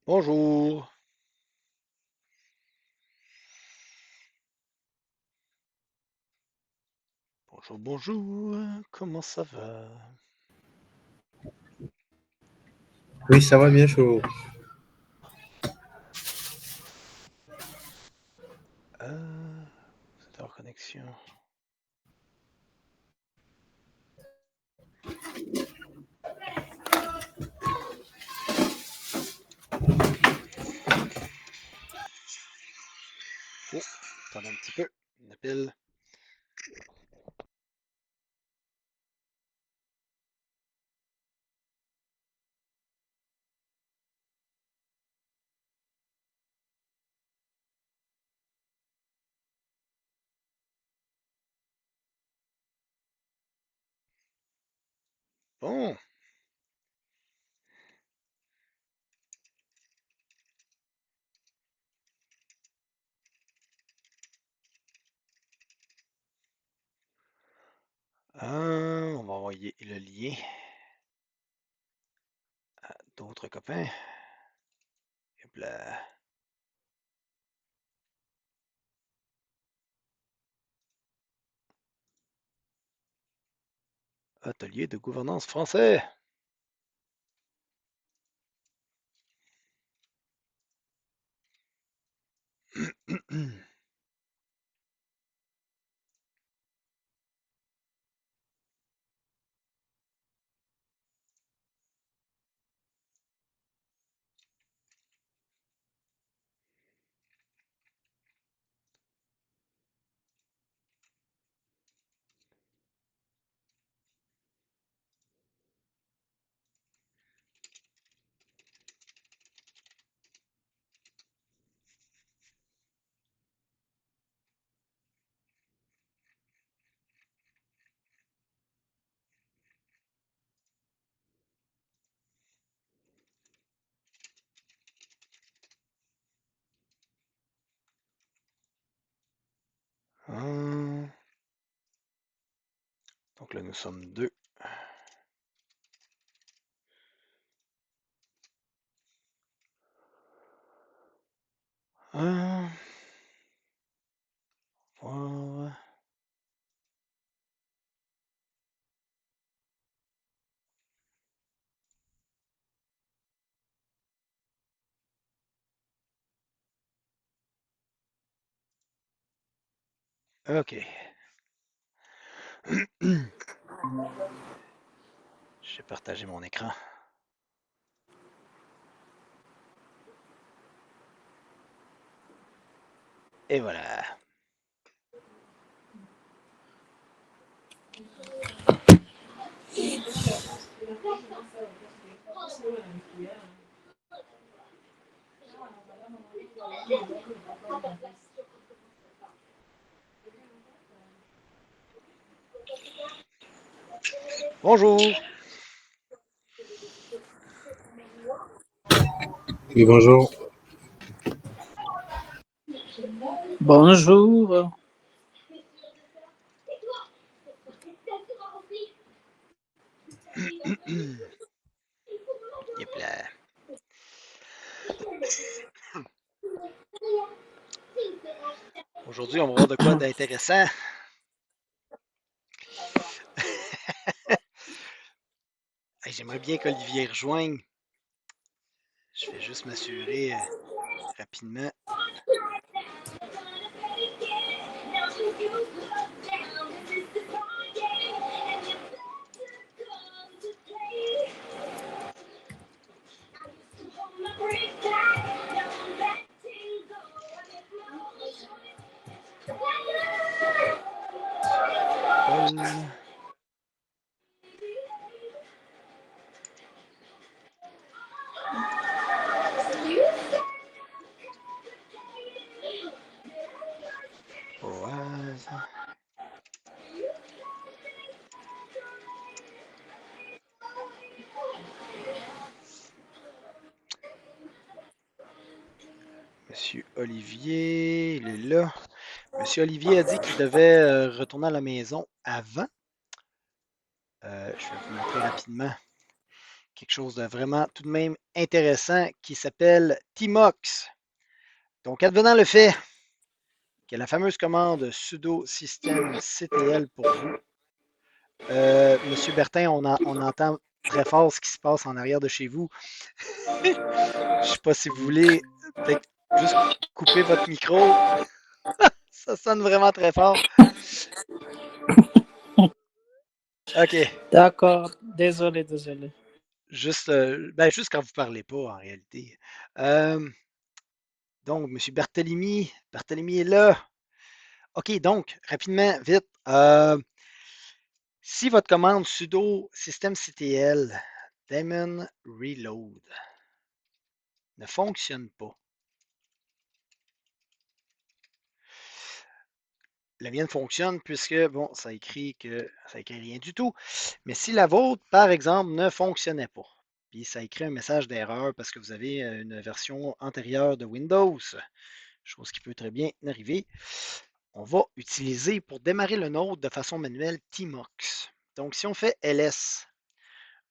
Bonjour. Bonjour, bonjour. Comment ça va? Oui, ça va bien chaud. C'est hors connexion. Oh, attendez un petit peu. Une appel. Bon. On va envoyer le lien à d'autres copains. Hop là. Atelier de gouvernance français. Hum, Donc là, nous sommes deux. Hum, voilà. OK. J'ai partagé mon écran. Et voilà. Bonjour. Oui, bonjour. Bonjour. Yep là. Aujourd'hui, on va voir de quoi d'intéressant. Hey, j'aimerais bien qu'Olivier rejoigne. Je vais juste m'assurer rapidement. Paul. Boaz. Monsieur Olivier, il est là. Monsieur Olivier a dit qu'il devait retourner à la maison avant. Je vais vous montrer rapidement. quelque chose de vraiment tout de même intéressant qui s'appelle Tmox. Donc, advenant le fait que la fameuse commande sudo systemctl pour vous, Monsieur Bertin, on entend très fort ce qui se passe en arrière de chez vous. Je ne sais pas si vous voulez peut-être juste couper votre micro. Ça sonne vraiment très fort. OK. D'accord, désolé, désolé. Juste, juste quand vous ne parlez pas, en réalité. Donc, M. Barthélemy est là. OK, donc, rapidement, vite. Si votre commande sudo systemctl daemon reload ne fonctionne pas, la mienne fonctionne puisque, bon, ça écrit rien du tout. Mais si la vôtre, par exemple, ne fonctionnait pas, puis ça écrit un message d'erreur parce que vous avez une version antérieure de Windows, chose qui peut très bien arriver, on va utiliser pour démarrer le node de façon manuelle Tmox. Donc, si on fait ls,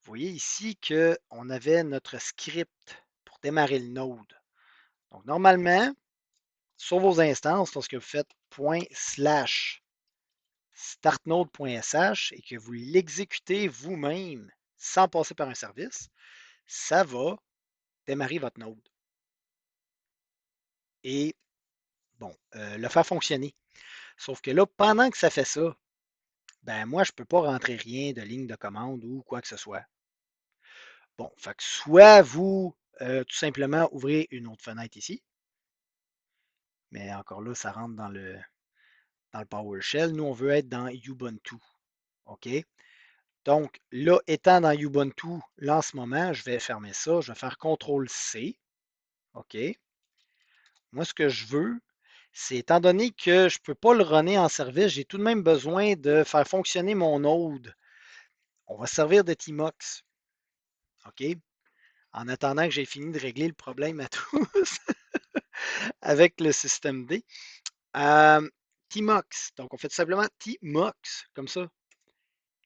vous voyez ici qu'on avait notre script pour démarrer le node. Donc, normalement, sur vos instances, lorsque vous faites ./startnode.sh et que vous l'exécutez vous-même sans passer par un service, ça va démarrer votre node. Et, bon, le faire fonctionner. Sauf que là, pendant que ça fait ça, ben moi, je ne peux pas rentrer rien de ligne de commande ou quoi que ce soit. Bon, fait que soit vous, tout simplement, ouvrez une autre fenêtre ici, mais encore là, ça rentre dans le PowerShell. Nous, on veut être dans Ubuntu. OK? Donc, là, étant dans Ubuntu, là, en ce moment, je vais fermer ça. Je vais faire CTRL-C. OK? Moi, ce que je veux, c'est étant donné que je ne peux pas le runner en service, j'ai tout de même besoin de faire fonctionner mon node. On va servir de Tmox. OK? En attendant que j'ai fini de régler le problème à tous avec le système D. Tmox. Donc, on fait tout simplement Tmox, comme ça.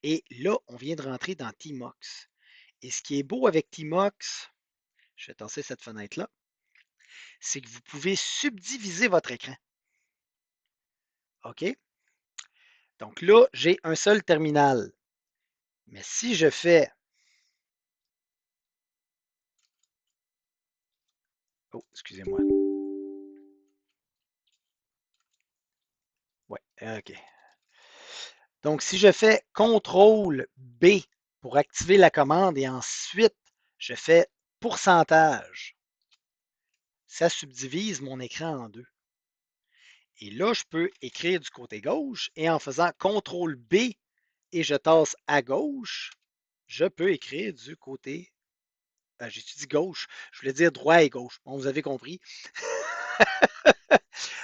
Et là, on vient de rentrer dans Tmox. Et ce qui est beau avec Tmox, je vais tasser cette fenêtre-là, c'est que vous pouvez subdiviser votre écran. OK? Donc là, j'ai un seul terminal. Mais si je fais... Oh, excusez-moi. Ouais, OK. Donc, si je fais CTRL B pour activer la commande et ensuite je fais pourcentage, ça subdivise mon écran en deux. Et là, je peux écrire du côté gauche et en faisant CTRL B et je tasse à gauche, je peux écrire du côté. J'ai dit gauche, je voulais dire droit et gauche. Bon, vous avez compris.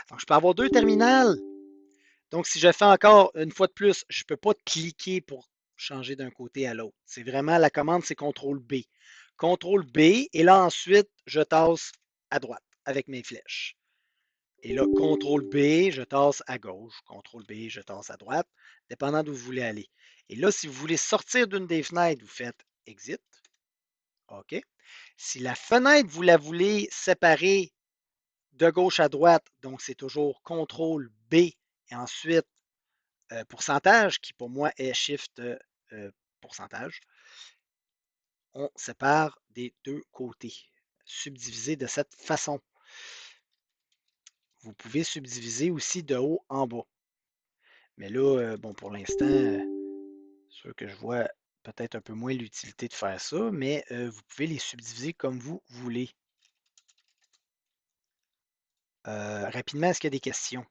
Donc, je peux avoir deux terminals. Donc, si je fais encore une fois de plus, je ne peux pas cliquer pour changer d'un côté à l'autre. C'est vraiment la commande, c'est CTRL B. CTRL B, et là ensuite, je tasse à droite avec mes flèches. Et là, CTRL B, je tasse à gauche. CTRL B, je tasse à droite, dépendant d'où vous voulez aller. Et là, si vous voulez sortir d'une des fenêtres, vous faites Exit. OK. Si la fenêtre, vous la voulez séparer de gauche à droite, donc c'est toujours CTRL B et ensuite pourcentage, qui pour moi est Shift pourcentage. On sépare des deux côtés. Subdiviser de cette façon. Vous pouvez subdiviser aussi de haut en bas. Mais là, bon, pour l'instant, c'est sûr que je vois peut-être un peu moins l'utilité de faire ça, mais vous pouvez les subdiviser comme vous voulez. Rapidement, est-ce qu'il y a des questions?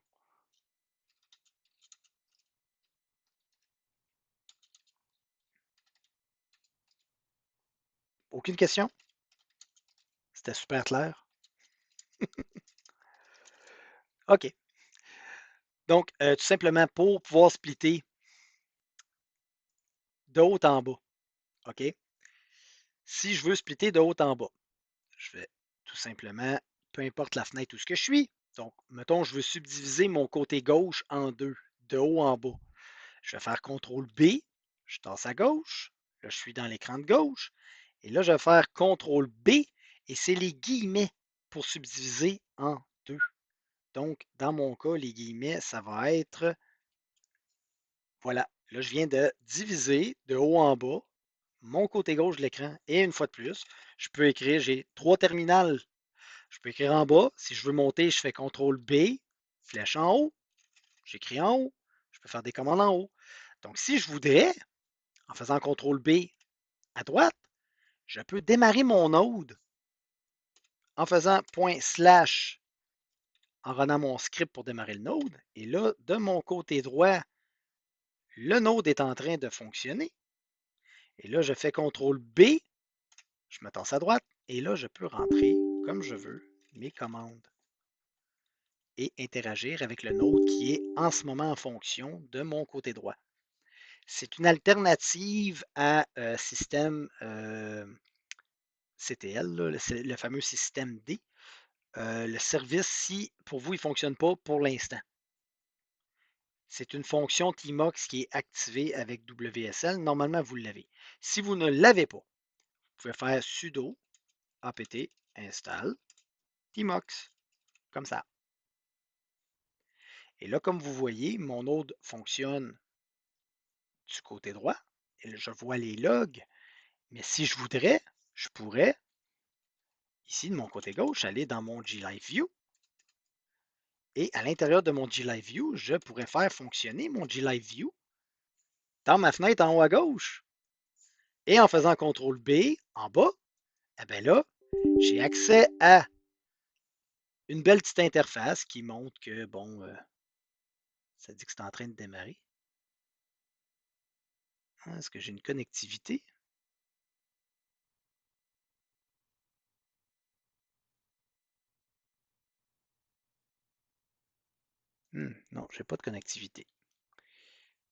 Aucune question? C'était super clair. OK. Donc, tout simplement, pour pouvoir splitter de haut en bas, OK? Si je veux splitter de haut en bas, je vais tout simplement, peu importe la fenêtre où ce que je suis, donc, mettons, je veux subdiviser mon côté gauche en deux, de haut en bas. Je vais faire CTRL B, je tasse à gauche, là, je suis dans l'écran de gauche, Et là, je vais faire CTRL B et c'est les guillemets pour subdiviser en deux. Donc, dans mon cas, les guillemets, ça va être, voilà, là, je viens de diviser de haut en bas mon côté gauche de l'écran. Et une fois de plus, je peux écrire, j'ai trois terminales. Je peux écrire en bas. Si je veux monter, je fais CTRL B, flèche en haut. J'écris en haut. Je peux faire des commandes en haut. Donc, si je voudrais, en faisant CTRL B à droite, je peux démarrer mon node en faisant // en runant mon script pour démarrer le node. Et là, de mon côté droit, le node est en train de fonctionner. Et là, je fais CTRL B, je me tasse à droite, et là, je peux rentrer comme je veux mes commandes et interagir avec le node qui est en ce moment en fonction de mon côté droit. C'est une alternative à système CTL, là, le fameux système D. Le service, si pour vous, il ne fonctionne pas pour l'instant. C'est une fonction Tmux qui est activée avec WSL. Normalement, vous l'avez. Si vous ne l'avez pas, vous pouvez faire sudo apt install Tmux, comme ça. Et là, comme vous voyez, mon node fonctionne du côté droit. Et je vois les logs. Mais si je voudrais, je pourrais, ici de mon côté gauche, aller dans mon GLiveView. Et à l'intérieur de mon GLiveView, je pourrais faire fonctionner mon GLiveView dans ma fenêtre en haut à gauche. Et en faisant CTRL B en bas, eh bien là, j'ai accès à une belle petite interface qui montre que, bon, ça dit que c'est en train de démarrer. Est-ce que j'ai une connectivité? Non, je n'ai pas de connectivité.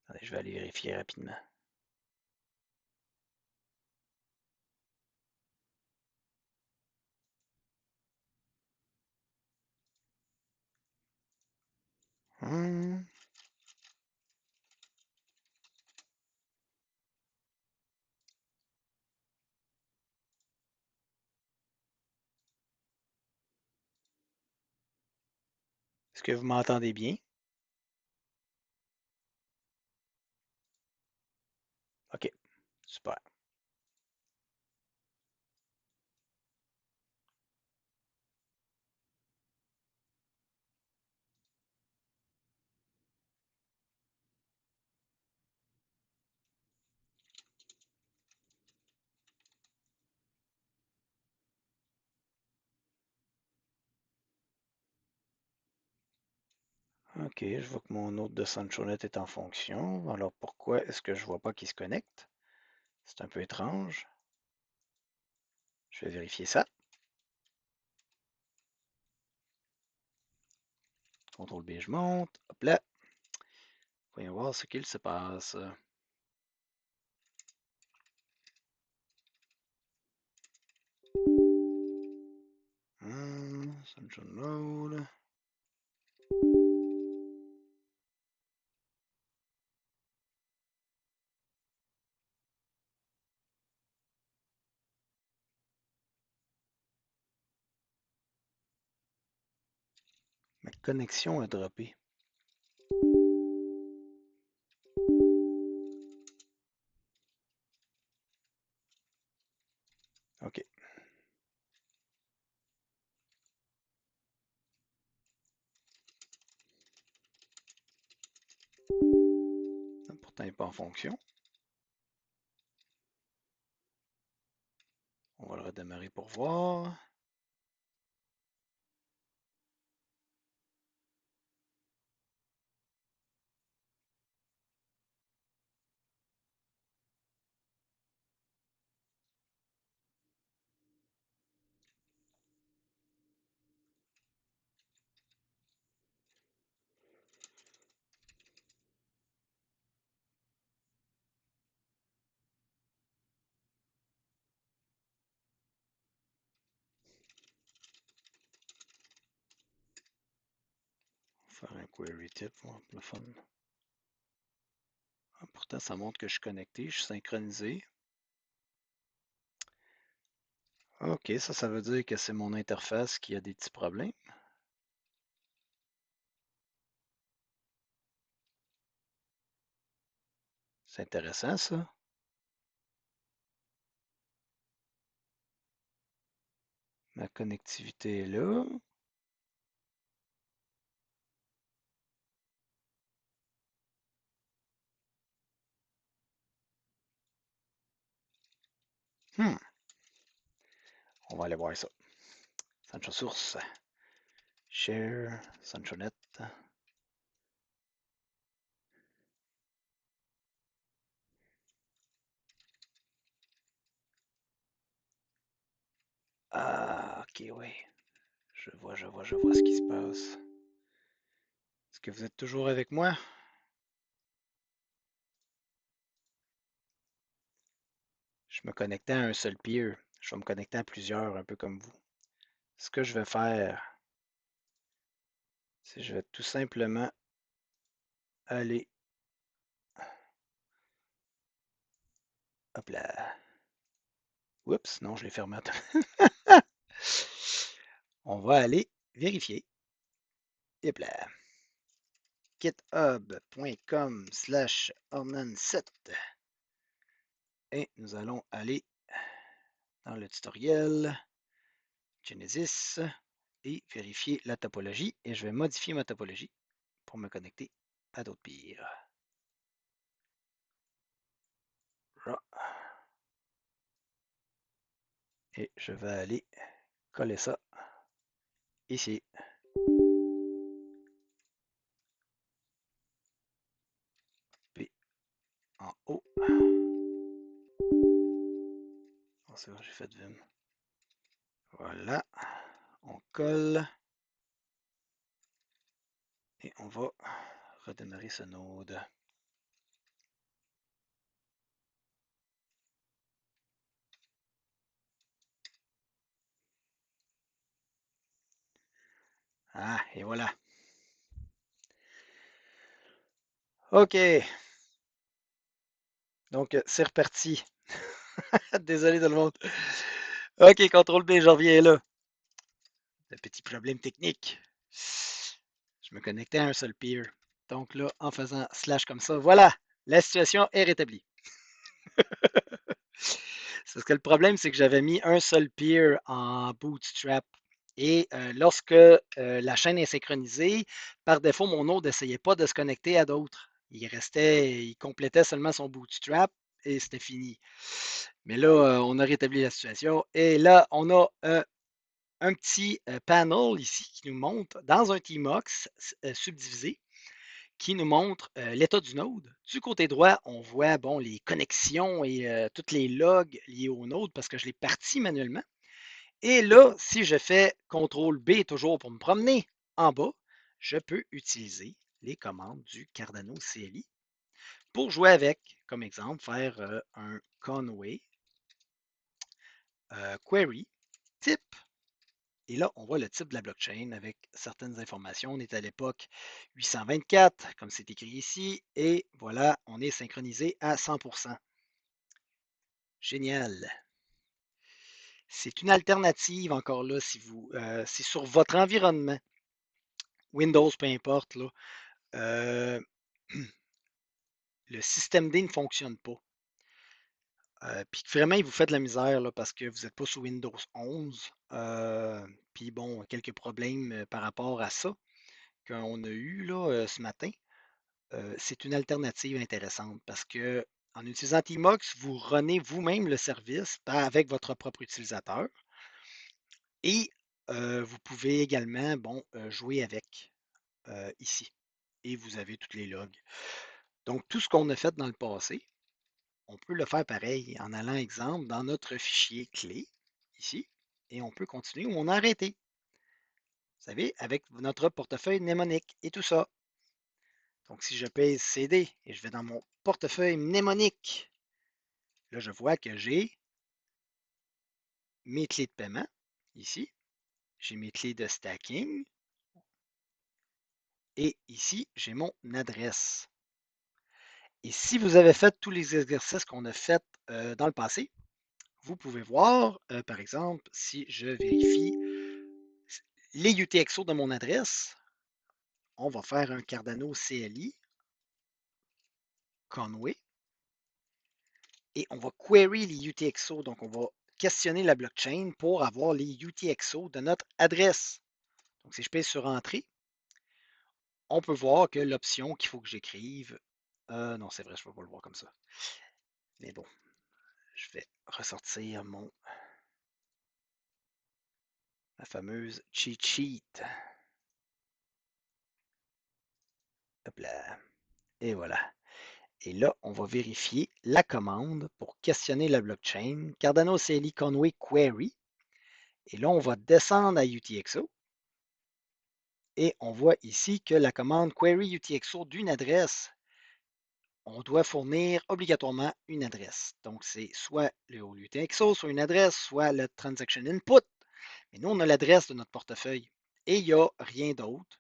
Attendez, je vais aller vérifier rapidement. Est-ce que vous m'entendez bien? OK, super. OK, je vois que mon autre de Sanchonet est en fonction. Alors pourquoi est-ce que je ne vois pas qu'il se connecte? C'est un peu étrange. Je vais vérifier ça. CTRL B, je monte. Hop là. Voyons voir ce qu'il se passe. Sunshine Load. Ma connexion a droppé. OK. Pourtant, il n'est pas en fonction. On va le redémarrer pour voir. Faire un query tip pour le fun. Pourtant, ça montre que je suis connecté, je suis synchronisé. OK, ça veut dire que c'est mon interface qui a des petits problèmes. C'est intéressant, ça. Ma connectivité est là. Hmm, on va aller voir ça. Sancho Source, Share, SanchoNet. Ah, ok, oui. Je vois ce qui se passe. Est-ce que vous êtes toujours avec moi? Je me connectais à un seul peer. Je vais me connecter à plusieurs, un peu comme vous. Ce que je vais faire, c'est que je vais tout simplement aller. Hop là. Oups, non, je l'ai fermé. On va aller vérifier. Hop là. github.com/ornan7 et nous allons aller dans le tutoriel Genesis et vérifier la topologie et je vais modifier ma topologie pour me connecter à d'autres peers. Et je vais aller coller ça ici. Puis en haut. Oh, c'est bon, j'ai fait Vim. Voilà. On colle. Et on va redémarrer ce node. Ah, et voilà. OK. Donc, c'est reparti. Désolé tout le monde. OK, CTRL B, je reviens là. Le petit problème technique. Je me connectais à un seul peer. Donc là, en faisant slash comme ça, voilà, la situation est rétablie. Parce que le problème, c'est que j'avais mis un seul peer en bootstrap. Et lorsque la chaîne est synchronisée, par défaut, mon node n'essayait pas de se connecter à d'autres. Il complétait seulement son bootstrap et c'était fini. Mais là, on a rétabli la situation. Et là, on a un petit panel ici qui nous montre dans un Tmux subdivisé qui nous montre l'état du node. Du côté droit, on voit bon, les connexions et tous les logs liés au node parce que je l'ai parti manuellement. Et là, si je fais CTRL B toujours pour me promener en bas, je peux utiliser les commandes du Cardano CLI pour jouer avec. Comme exemple, faire un Conway query type. Et là, on voit le type de la blockchain avec certaines informations. On est à l'époque 824, comme c'est écrit ici. Et voilà, on est synchronisé à 100%. Génial. C'est une alternative encore là si vous, c'est sur votre environnement. Windows, peu importe, là, le système D ne fonctionne pas. Puis vraiment, il vous fait de la misère là, parce que vous n'êtes pas sous Windows 11. Puis bon, quelques problèmes par rapport à ça qu'on a eu là, ce matin. C'est une alternative intéressante parce que en utilisant Tmux, vous runnez vous-même le service avec votre propre utilisateur et vous pouvez également bon, jouer avec ici et vous avez tous les logs. Donc, tout ce qu'on a fait dans le passé, on peut le faire pareil en allant, exemple, dans notre fichier clé ici et on peut continuer où on a arrêté. Vous savez, avec notre portefeuille mnémonique et tout ça. Donc, si je pèse CD et je vais dans mon portefeuille mnémonique, là, je vois que j'ai mes clés de paiement ici. J'ai mes clés de stacking. Et ici, j'ai mon adresse. Et si vous avez fait tous les exercices qu'on a fait dans le passé, vous pouvez voir, par exemple, si je vérifie les UTXO de mon adresse, on va faire un Cardano CLI, Conway, et on va query les UTXO. Donc, on va questionner la blockchain pour avoir les UTXO de notre adresse. Donc, si je pèse sur Entrée, on peut voir que l'option qu'il faut que j'écrive, non, c'est vrai, je ne peux pas le voir comme ça. Mais bon, je vais ressortir ma fameuse cheat sheet. Hop là. Et voilà. Et là, on va vérifier la commande pour questionner la blockchain. Cardano CLI Conway Query. Et là, on va descendre à UTXO. Et on voit ici que la commande Query UTXO d'une adresse, on doit fournir obligatoirement une adresse. Donc, c'est soit le UTXO, soit une adresse, soit le Transaction Input. Mais nous, on a l'adresse de notre portefeuille. Et il n'y a rien d'autre,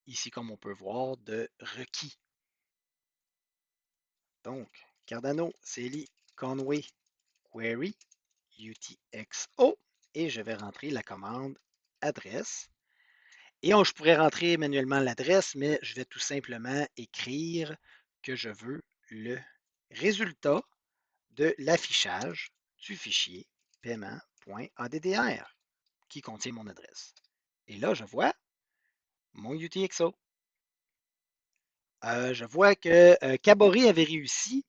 ici, comme on peut voir, de requis. Donc, Cardano CLI Conway Query UTXO. Et je vais rentrer la commande adresse. Et je pourrais rentrer manuellement l'adresse, mais je vais tout simplement écrire que je veux le résultat de l'affichage du fichier paiement.addr qui contient mon adresse. Et là, je vois mon UTXO. Je vois que Cabori avait réussi.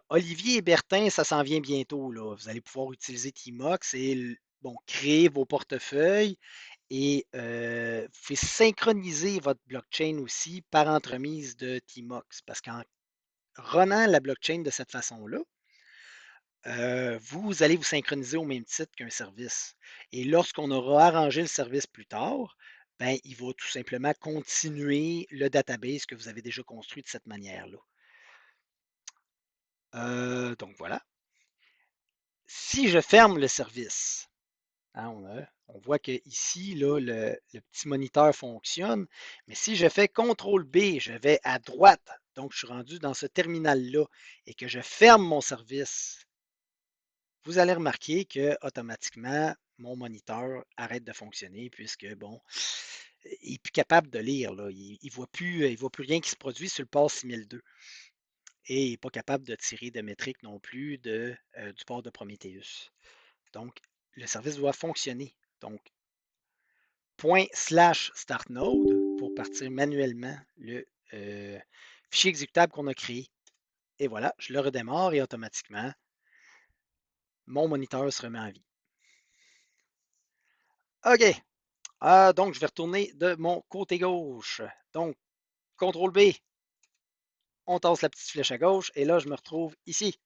Olivier et Bertin, ça s'en vient bientôt, là. Vous allez pouvoir utiliser Tmox et bon, créer vos portefeuilles et vous pouvez synchroniser votre blockchain aussi par entremise de Tmox. Parce qu'en runant la blockchain de cette façon-là, vous allez vous synchroniser au même titre qu'un service. Et lorsqu'on aura arrangé le service plus tard, ben, il va tout simplement continuer le database que vous avez déjà construit de cette manière-là. Donc voilà. Si je ferme le service, hein, on voit que ici, là, le petit moniteur fonctionne, mais si je fais CTRL B, je vais à droite, donc je suis rendu dans ce terminal-là, et que je ferme mon service, vous allez remarquer que automatiquement, mon moniteur arrête de fonctionner puisque, bon, il n'est plus capable de lire. Là. Il ne voit plus rien qui se produit sur le port 6002. Et il n'est pas capable de tirer de métriques non plus du port de Prometheus. Donc, le service doit fonctionner. Donc, /startnode pour partir manuellement le fichier exécutable qu'on a créé. Et voilà, je le redémarre et automatiquement, mon moniteur se remet en vie. OK. Donc, je vais retourner de mon côté gauche. Donc, CTRL B, on tasse la petite flèche à gauche et là, je me retrouve ici.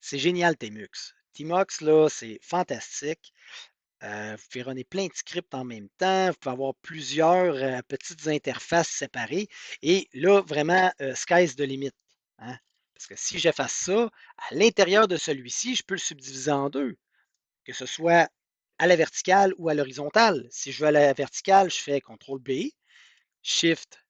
C'est génial, Tmux. Tmux, là, c'est fantastique. Vous pouvez runner plein de scripts en même temps. Vous pouvez avoir plusieurs petites interfaces séparées. Et là, vraiment, sky's the limit. Hein? Parce que si j'efface ça, à l'intérieur de celui-ci, je peux le subdiviser en deux. Que ce soit à la verticale ou à l'horizontale. Si je veux à la verticale, je fais CTRL B, Shift,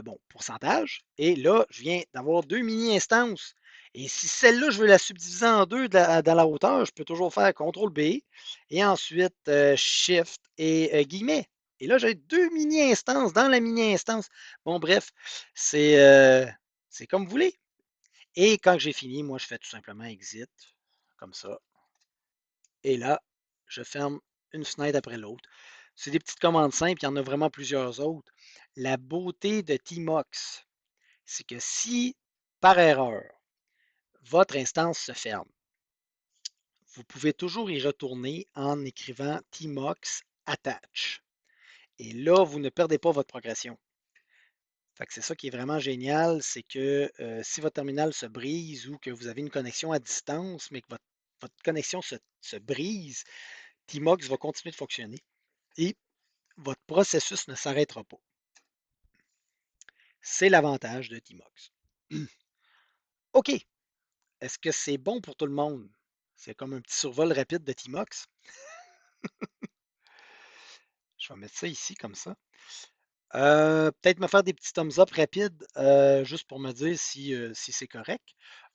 bon, pourcentage. Et là, je viens d'avoir deux mini-instances. Et si celle-là, je veux la subdiviser en deux dans la hauteur, je peux toujours faire CTRL B et ensuite Shift et guillemets. Et là, j'ai deux mini-instances dans la mini-instance. Bon, bref, c'est comme vous voulez. Et quand j'ai fini, moi, je fais tout simplement Exit, comme ça. Et là, je ferme une fenêtre après l'autre. C'est des petites commandes simples, il y en a vraiment plusieurs autres. La beauté de Tmox, c'est que si, par erreur, votre instance se ferme, vous pouvez toujours y retourner en écrivant Tmox attach. Et là, vous ne perdez pas votre progression. C'est ça qui est vraiment génial, c'est que si votre terminal se brise ou que vous avez une connexion à distance, mais que votre connexion se brise, Tmox va continuer de fonctionner et votre processus ne s'arrêtera pas. C'est l'avantage de Tmox. OK. Est-ce que c'est bon pour tout le monde? C'est comme un petit survol rapide de Tmox. Je vais mettre ça ici comme ça. Peut-être me faire des petits thumbs up rapides juste pour me dire si c'est correct.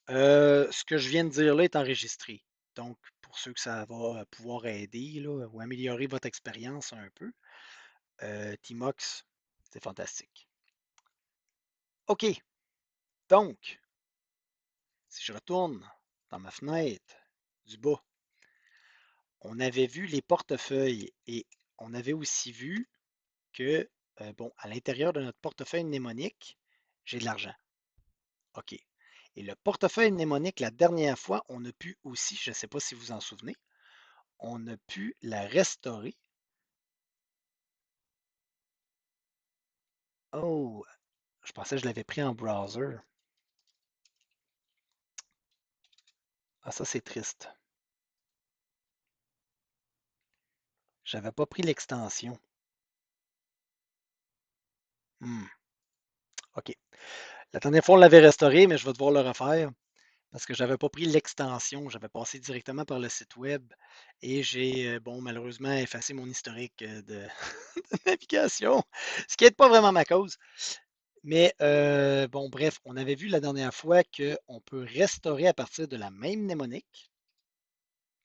Ce que je viens de dire là est enregistré. Donc, pour ceux que ça va pouvoir aider là, ou améliorer votre expérience un peu, Timox, c'est fantastique. OK, donc, si je retourne dans ma fenêtre du bas, on avait vu les portefeuilles et on avait aussi vu que, bon, à l'intérieur de notre portefeuille mnémonique, j'ai de l'argent. OK. Et le portefeuille mnémonique, la dernière fois, on a pu aussi, je ne sais pas si vous en souvenez, on a pu la restaurer. Oh, je pensais que je l'avais pris en browser. Ah, ça, c'est triste. J'avais pas pris l'extension. OK. La dernière fois, on l'avait restauré, mais je vais devoir le refaire parce que j'avais pas pris l'extension. J'avais passé directement par le site web et j'ai, bon, malheureusement, effacé mon historique de, de navigation, ce qui n'est pas vraiment ma cause. Mais bon, bref, on avait vu la dernière fois qu'on peut restaurer à partir de la même mnémonique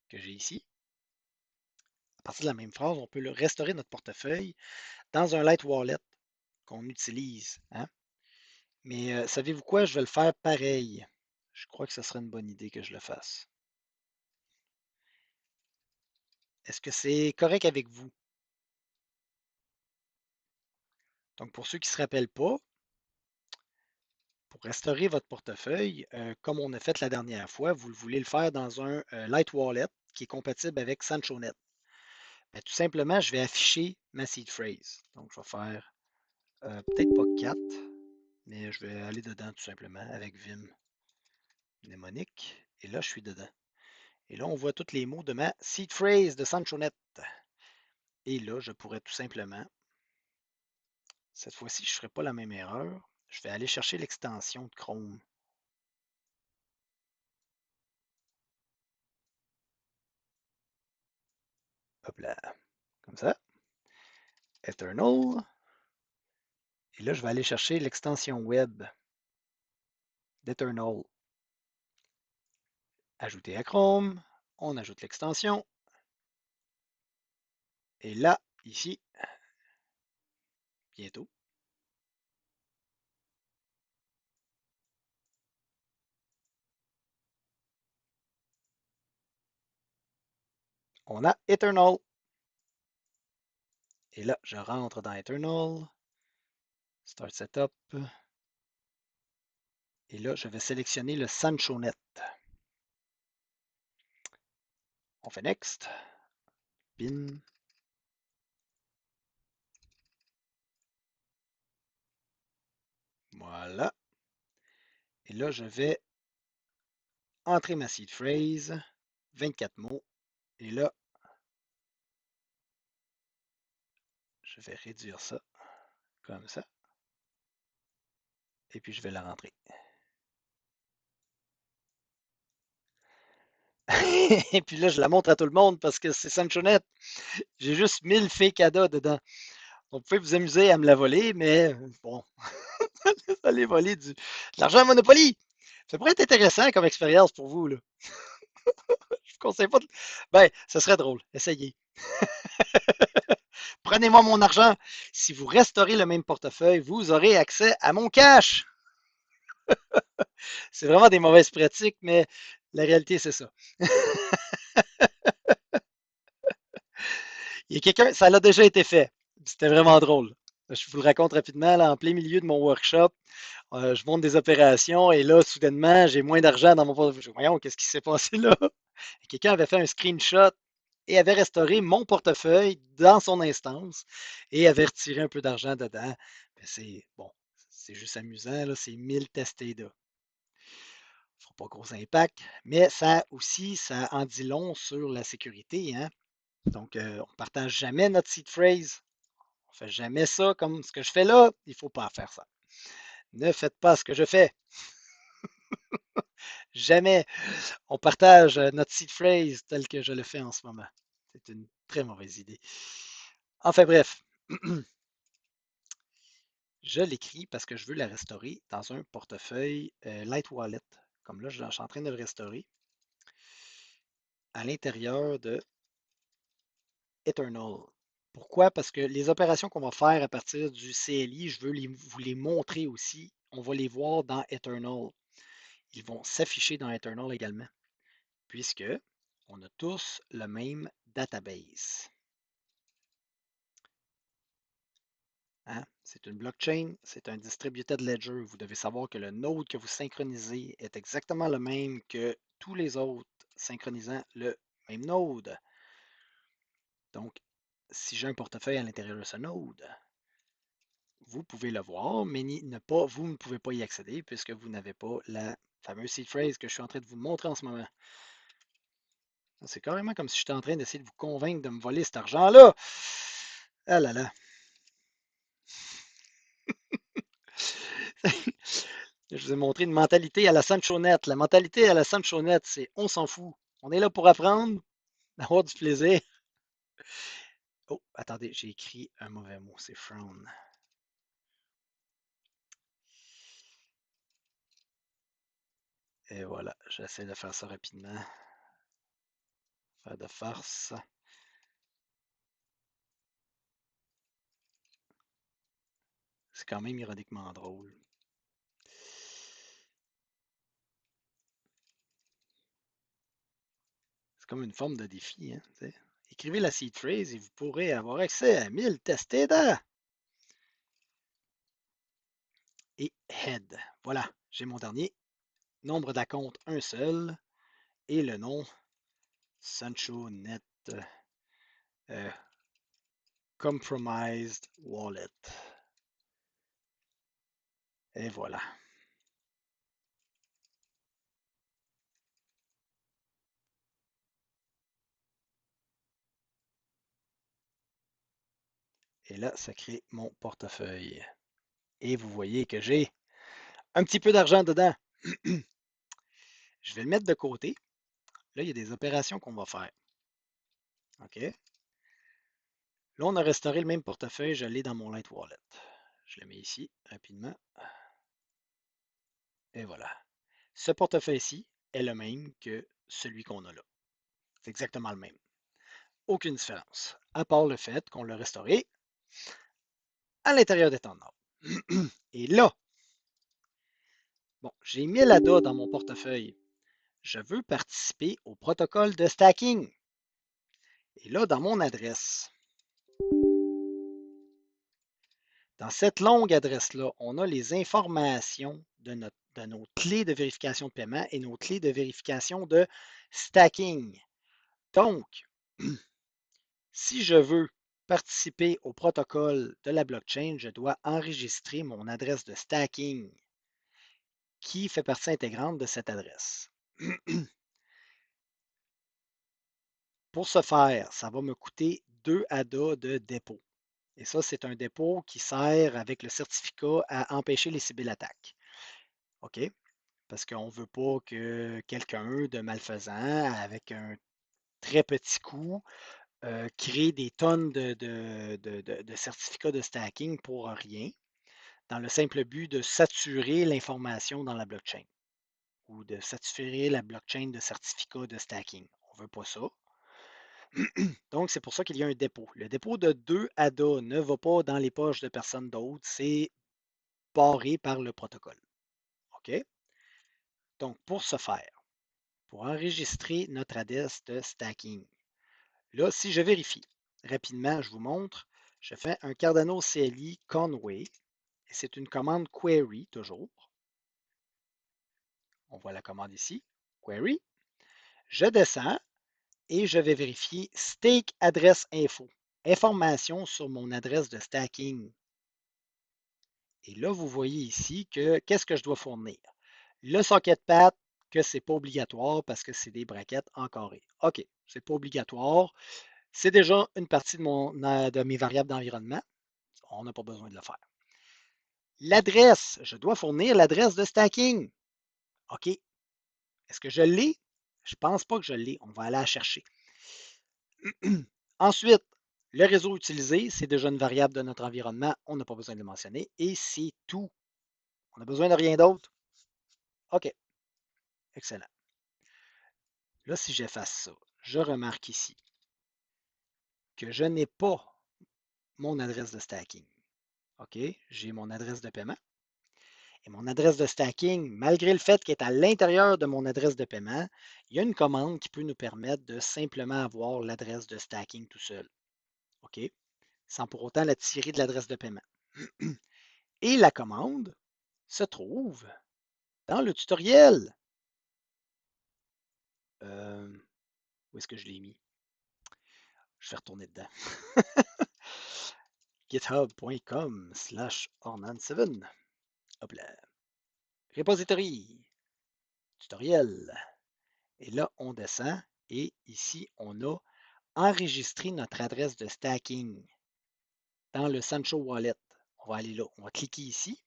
que j'ai ici. À partir de la même phrase, on peut restaurer notre portefeuille dans un Light Wallet qu'on utilise, hein. Mais savez-vous quoi? Je vais le faire pareil. Je crois que ce serait une bonne idée que je le fasse. Est-ce que c'est correct avec vous? Donc, pour ceux qui ne se rappellent pas, pour restaurer votre portefeuille, comme on a fait la dernière fois, vous voulez le faire dans un Light Wallet qui est compatible avec SanchoNet. Ben, tout simplement, je vais afficher ma seed phrase. Donc, je vais faire peut-être pas 4, mais je vais aller dedans tout simplement avec Vim mnémonique. Et là, je suis dedans. Et là, on voit tous les mots de ma seed phrase de SanchoNet. Et là, je pourrais tout simplement, cette fois-ci, je ne ferai pas la même erreur. Je vais aller chercher l'extension de Chrome. Hop là, comme ça. Eternal. Et là, je vais aller chercher l'extension web d'Eternal. Ajouter à Chrome. On ajoute l'extension. Et là, ici, bientôt, on a Eternal. Et là, je rentre dans Eternal. Start Setup. Et là, je vais sélectionner le SanchoNet. On fait Next. Bin. Voilà. Et là, je vais entrer ma seed phrase. 24 mots. Et là, je vais réduire ça comme ça. Et puis, je vais la rentrer. Et puis là, je la montre à tout le monde parce que c'est SanchoNet. J'ai juste 1000 fake ADA dedans. Donc, vous pouvez vous amuser à me la voler, mais bon, vous allez voler de l'argent à Monopoly. Ça pourrait être intéressant comme expérience pour vous, là. Je vous conseille pas de... Ben, ça serait drôle. Essayez. Prenez-moi mon argent. Si vous restaurez le même portefeuille, vous aurez accès à mon cash. C'est vraiment des mauvaises pratiques, mais la réalité, c'est ça. Il y a quelqu'un, ça l'a déjà été fait. C'était vraiment drôle. Je vous le raconte rapidement, là, en plein milieu de mon workshop. Je monte des opérations et là, soudainement, j'ai moins d'argent dans mon portefeuille. Voyons, qu'est-ce qui s'est passé là? Quelqu'un avait fait un screenshot et avait restauré mon portefeuille dans son instance et avait retiré un peu d'argent dedans. C'est bon, c'est juste amusant, là, c'est 1000 testés là. Ça fera pas gros impact, mais ça aussi, ça en dit long sur la sécurité, hein? Donc, on ne partage jamais notre seed phrase. On ne fait jamais ça comme ce que je fais là. Il ne faut pas faire ça. Ne faites pas ce que je fais. Jamais on partage notre seed phrase tel que je le fais en ce moment. C'est une très mauvaise idée. Enfin bref, je l'écris parce que je veux la restaurer dans un portefeuille Light Wallet comme là, je suis en train de le restaurer, à l'intérieur de Eternal. Pourquoi? Parce que les opérations qu'on va faire à partir du CLI, je veux vous les montrer aussi. On va les voir dans Eternal. Ils vont s'afficher dans Eternal également, puisque on a tous le même database. Hein? C'est une blockchain, c'est un distributed ledger. Vous devez savoir que le node que vous synchronisez est exactement le même que tous les autres synchronisant le même node. Donc, si j'ai un portefeuille à l'intérieur de ce node, vous pouvez le voir, mais vous ne pouvez pas y accéder puisque vous n'avez pas la fameuse seed phrase que je suis en train de vous montrer en ce moment. C'est carrément comme si j'étais en train d'essayer de vous convaincre de me voler cet argent-là. Ah là là. Je vous ai montré une mentalité à la Sanchonette. La mentalité à la Sanchonette, c'est on s'en fout. On est là pour apprendre, avoir du plaisir. Oh, attendez, j'ai écrit un mauvais mot, c'est frown. Et voilà, j'essaie de faire ça rapidement. Faire de farce. C'est quand même ironiquement drôle. C'est comme une forme de défi. Hein, écrivez la seed phrase et vous pourrez avoir accès à 1000 tests aidants. Et head. Voilà, j'ai mon dernier. Nombre d'acomptes, un seul. Et le nom, SanchoNet Compromised Wallet. Et voilà. Et là, ça crée mon portefeuille. Et vous voyez que j'ai un petit peu d'argent dedans. Je vais le mettre de côté. Là, il y a des opérations qu'on va faire. OK? Là, on a restauré le même portefeuille. Je l'ai dans mon Light Wallet. Je le mets ici rapidement. Et voilà. Ce portefeuille-ci est le même que celui qu'on a là. C'est exactement le même. Aucune différence. À part le fait qu'on l'a restauré à l'intérieur des temps de nord. Et là, bon, j'ai 1000 ADA dans mon portefeuille. Je veux participer au protocole de stacking. Et là, dans mon adresse, dans cette longue adresse-là, on a les informations de nos clés de vérification de paiement et nos clés de vérification de stacking. Donc, si je veux participer au protocole de la blockchain, je dois enregistrer mon adresse de stacking qui fait partie intégrante de cette adresse. Pour ce faire, ça va me coûter 2 ADA de dépôt. Et ça, c'est un dépôt qui sert avec le certificat à empêcher les cyberattaques. OK? Parce qu'on ne veut pas que quelqu'un de malfaisant, avec un très petit coût, crée des tonnes de certificats de stacking pour rien, dans le simple but de saturer l'information dans la blockchain ou de saturer la blockchain de certificats de stacking. On ne veut pas ça. Donc, c'est pour ça qu'il y a un dépôt. Le dépôt de 2 ADA ne va pas dans les poches de personne d'autre, c'est barré par le protocole. OK? Donc, pour ce faire, pour enregistrer notre adresse de stacking, là, si je vérifie rapidement, je vous montre, je fais un Cardano CLI Conway, et c'est une commande query toujours. On voit la commande ici, query. Je descends et je vais vérifier stake adresse info, information sur mon adresse de stacking. Et là, vous voyez ici que qu'est-ce que je dois fournir? Le socket path, que ce n'est pas obligatoire parce que c'est des braquettes en carré. OK, ce n'est pas obligatoire. C'est déjà une partie de mes variables d'environnement. On n'a pas besoin de le faire. L'adresse, je dois fournir l'adresse de stacking. OK. Est-ce que je l'ai? Je ne pense pas que je l'ai. On va aller la chercher. Ensuite, le réseau utilisé, c'est déjà une variable de notre environnement. On n'a pas besoin de le mentionner. Et c'est tout. On n'a besoin de rien d'autre. OK. Excellent. Là, si j'efface ça, je remarque ici que je n'ai pas mon adresse de stacking. OK? J'ai mon adresse de paiement. Et mon adresse de stacking, malgré le fait qu'elle est à l'intérieur de mon adresse de paiement, il y a une commande qui peut nous permettre de simplement avoir l'adresse de stacking tout seul. OK? Sans pour autant la tirer de l'adresse de paiement. Et la commande se trouve dans le tutoriel. Où est-ce que je l'ai mis? Je vais retourner dedans. github.com/ornan7. Hop là. Repository. Tutoriel. Et là, on descend et ici, on a enregistré notre adresse de stacking dans le Sancho Wallet. On va aller là. On va cliquer ici.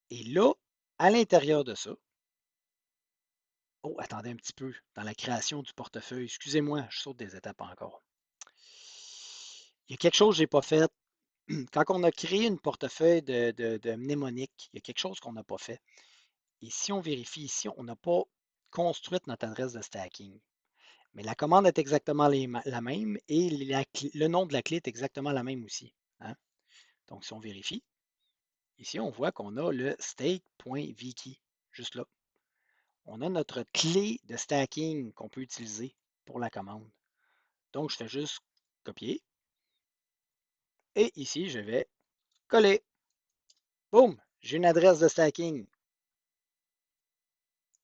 Et là, à l'intérieur de ça, oh, attendez un petit peu, dans la création du portefeuille, excusez-moi, je saute des étapes encore. Il y a quelque chose que je n'ai pas fait. Quand on a créé une portefeuille de mnémonique, il y a quelque chose qu'on n'a pas fait. Et si on vérifie ici, on n'a pas construit notre adresse de stacking. Mais la commande est exactement la même et le nom de la clé est exactement la même aussi. Hein? Donc, si on vérifie, ici, on voit qu'on a le stake.vkey, juste là. On a notre clé de stacking qu'on peut utiliser pour la commande. Donc, je fais juste copier. Et ici, je vais coller. Boum! J'ai une adresse de stacking.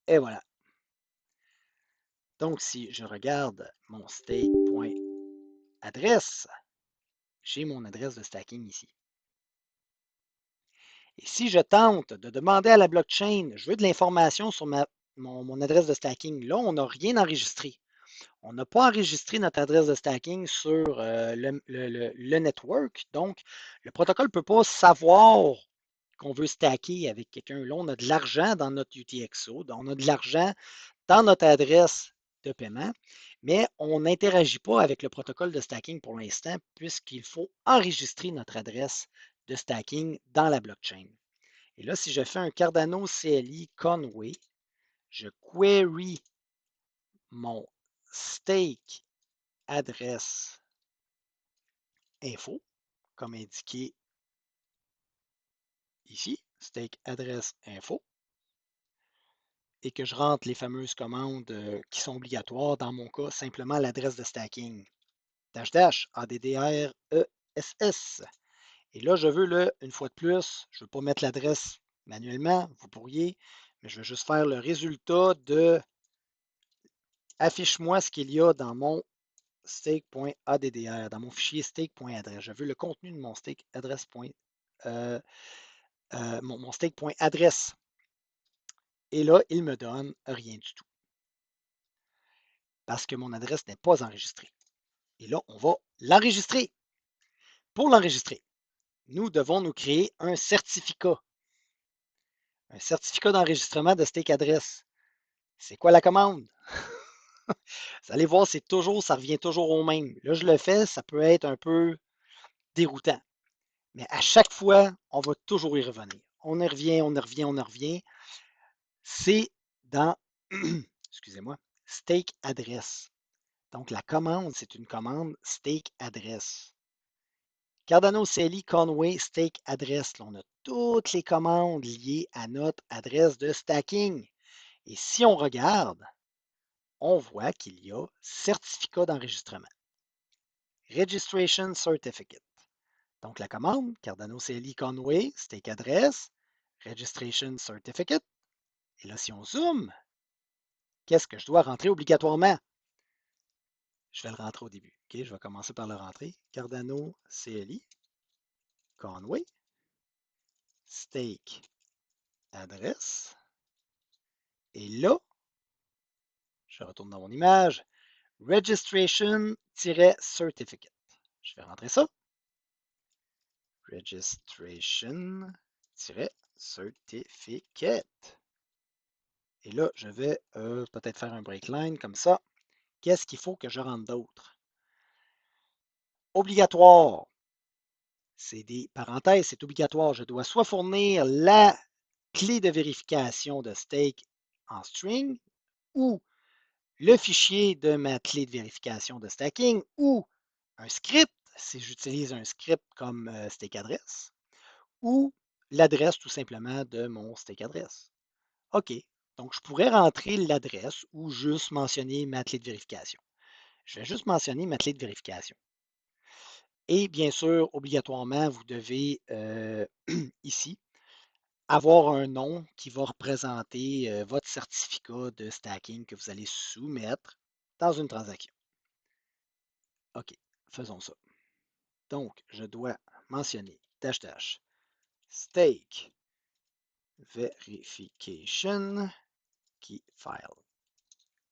Et voilà. Donc, si je regarde mon stake.adresse, j'ai mon adresse de stacking ici. Et si je tente de demander à la blockchain, je veux de l'information sur mon adresse de stacking, là, on n'a rien enregistré. On n'a pas enregistré notre adresse de stacking sur le network. Donc, le protocole ne peut pas savoir qu'on veut stacker avec quelqu'un. Là, on a de l'argent dans notre UTXO. On a de l'argent dans notre adresse de paiement, mais on n'interagit pas avec le protocole de stacking pour l'instant, puisqu'il faut enregistrer notre adresse de stacking dans la blockchain. Et là, si je fais un Cardano CLI Conway, je query mon stake adresse info, comme indiqué ici, stake adresse info, et que je rentre les fameuses commandes qui sont obligatoires, dans mon cas, simplement l'adresse de stacking. ADDRESS. Et là, je veux, une fois de plus, je ne veux pas mettre l'adresse manuellement, vous pourriez, mais je veux juste faire le résultat de affiche-moi ce qu'il y a dans mon stake.addr, dans mon fichier stake.adresse. Je veux le contenu de mon stake adresse. Mon stake.adresse. Et là, il me donne rien du tout. Parce que mon adresse n'est pas enregistrée. Et là, on va l'enregistrer. Pour l'enregistrer, nous devons nous créer un certificat. Un certificat d'enregistrement de stake adresse. C'est quoi la commande? Vous allez voir, ça revient toujours au même. Là, je le fais, ça peut être un peu déroutant. Mais à chaque fois, on va toujours y revenir. On y revient, on y revient, on y revient. C'est dans, excusez-moi, stake adresse. Donc, la commande, c'est une commande stake adresse. Cardano CLI Conway stake adresse. Là, on a toutes les commandes liées à notre adresse de stacking. Et si on regarde, on voit qu'il y a certificat d'enregistrement. Registration Certificate. Donc, la commande, Cardano CLI Conway, stake address, Registration Certificate. Et là, si on zoome, qu'est-ce que je dois rentrer obligatoirement? Je vais le rentrer au début. OK, je vais commencer par le rentrer. Cardano CLI Conway, stake address. Et là, je retourne dans mon image, registration-certificate. Je vais rentrer ça. Registration-certificate. Et là, je vais peut-être faire un breakline comme ça. Qu'est-ce qu'il faut que je rentre d'autre? Obligatoire. C'est des parenthèses, c'est obligatoire. Je dois soit fournir la clé de vérification de stake en string ou le fichier de ma clé de vérification de stacking ou un script, si j'utilise un script comme stake address, ou l'adresse tout simplement de mon stake address. OK. Donc, je pourrais rentrer l'adresse ou juste mentionner ma clé de vérification. Je vais juste mentionner ma clé de vérification. Et bien sûr, obligatoirement, vous devez ici avoir un nom qui va représenter votre certificat de stacking que vous allez soumettre dans une transaction. OK, faisons ça. Donc, je dois mentionner -- stake verification key file.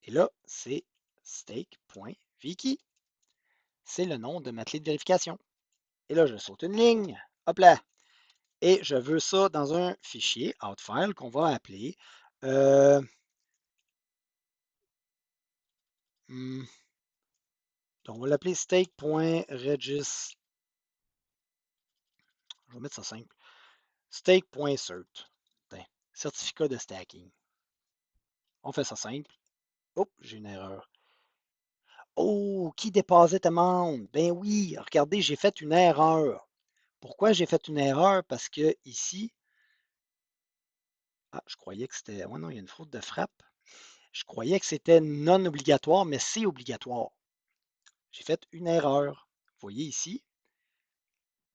Et là, c'est stake.vkey. C'est le nom de ma clé de vérification. Et là, je saute une ligne. Hop là. Et je veux ça dans un fichier outfile qu'on va appeler donc on va l'appeler stake.regist. Je vais mettre ça simple. Stake.cert. Certificat de stacking. On fait ça simple. Oups, j'ai une erreur. Oh, qui dépassait amende? Ben oui, regardez, j'ai fait une erreur. Pourquoi j'ai fait une erreur? Parce que ici, je croyais que c'était. Ouais, non, il y a une faute de frappe. Je croyais que c'était non obligatoire, mais c'est obligatoire. J'ai fait une erreur. Vous voyez ici,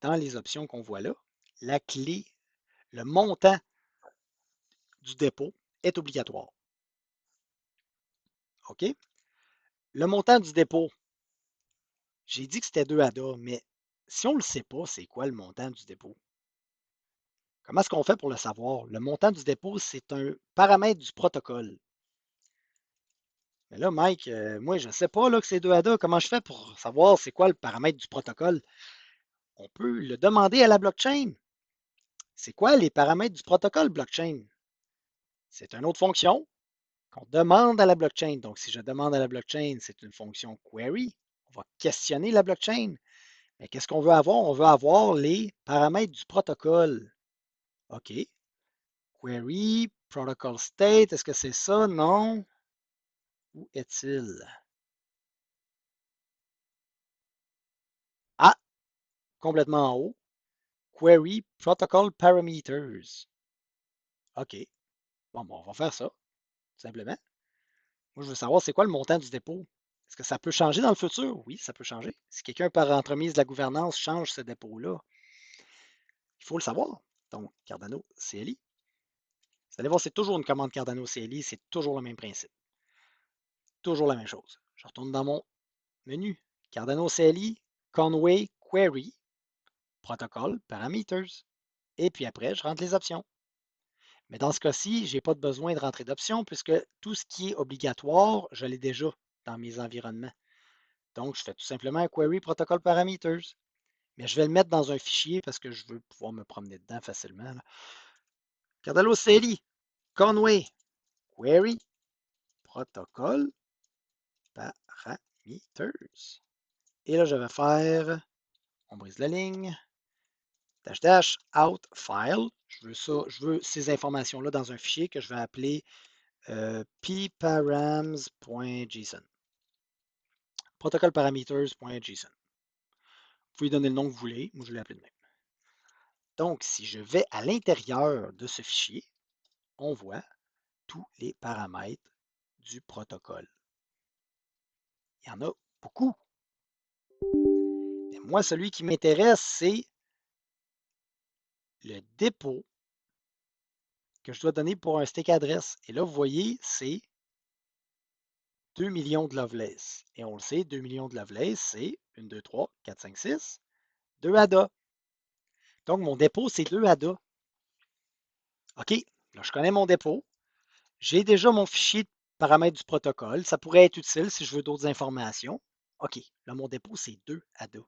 dans les options qu'on voit là, la clé, le montant du dépôt est obligatoire. OK? Le montant du dépôt, j'ai dit que c'était 2 ADA, mais si on ne le sait pas, c'est quoi le montant du dépôt? Comment est-ce qu'on fait pour le savoir? Le montant du dépôt, c'est un paramètre du protocole. Mais là, Mike, moi, je ne sais pas là, que c'est 2 ADA. Comment je fais pour savoir c'est quoi le paramètre du protocole? On peut le demander à la blockchain. C'est quoi les paramètres du protocole blockchain? C'est une autre fonction qu'on demande à la blockchain. Donc, si je demande à la blockchain, c'est une fonction query. On va questionner la blockchain. Mais qu'est-ce qu'on veut avoir? On veut avoir les paramètres du protocole. OK. Query, protocol state, est-ce que c'est ça? Non. Où est-il? Ah, complètement en haut. Query, protocol parameters. OK. Bon, on va faire ça, tout simplement. Moi, je veux savoir c'est quoi le montant du dépôt. Est-ce que ça peut changer dans le futur? Oui, ça peut changer. Si quelqu'un, par entremise de la gouvernance, change ce dépôt-là, il faut le savoir. Donc, Cardano CLI. Vous allez voir, c'est toujours une commande Cardano CLI, c'est toujours le même principe. Toujours la même chose. Je retourne dans mon menu. Cardano CLI, Conway Query, Protocol, Parameters. Et puis après, je rentre les options. Mais dans ce cas-ci, je n'ai pas besoin de rentrer d'options puisque tout ce qui est obligatoire, je l'ai déjà dans mes environnements. Donc, je fais tout simplement Query Protocol Parameters. Mais je vais le mettre dans un fichier parce que je veux pouvoir me promener dedans facilement. Là. Cardano CLI, Conway, Query, Protocol, Parameters. Et là, je vais faire, on brise la ligne, out file. Je veux ces informations-là dans un fichier que je vais appeler pparams.json. Protocolparameters.json. Vous pouvez donner le nom que vous voulez. Moi, je l'ai appelé de même. Donc, si je vais à l'intérieur de ce fichier, on voit tous les paramètres du protocole. Il y en a beaucoup. Et moi, celui qui m'intéresse, c'est le dépôt que je dois donner pour un stake adresse. Et là, vous voyez, c'est 2 millions de Lovelace. Et on le sait, 2 millions de Lovelace, c'est 1, 2, 3, 4, 5, 6, 2 ADA. Donc, mon dépôt, c'est 2 ADA. OK, là, je connais mon dépôt. J'ai déjà mon fichier de paramètres du protocole. Ça pourrait être utile si je veux d'autres informations. OK, là, mon dépôt, c'est 2 ADA.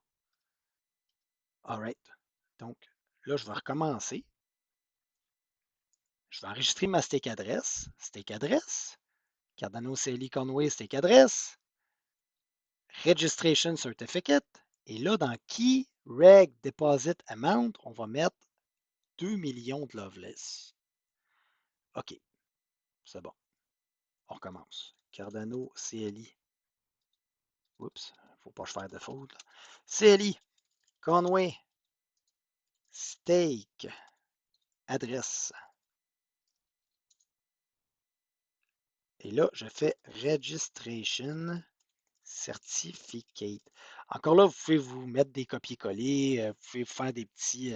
All right. Donc, là, je vais recommencer. Je vais enregistrer ma stake adresse. Stake adresse. Cardano CLI Conway stake adresse. Registration certificate. Et là, dans Key Reg Deposit Amount, on va mettre 2 millions de Lovelace. OK, c'est bon. On recommence. Cardano CLI. Oups, faut pas que je fasse de faute. Là. CLI, Conway, Stake, adresse. Et là, je fais Registration Certificate. Encore là, vous pouvez vous mettre des copier-coller, vous pouvez faire des petits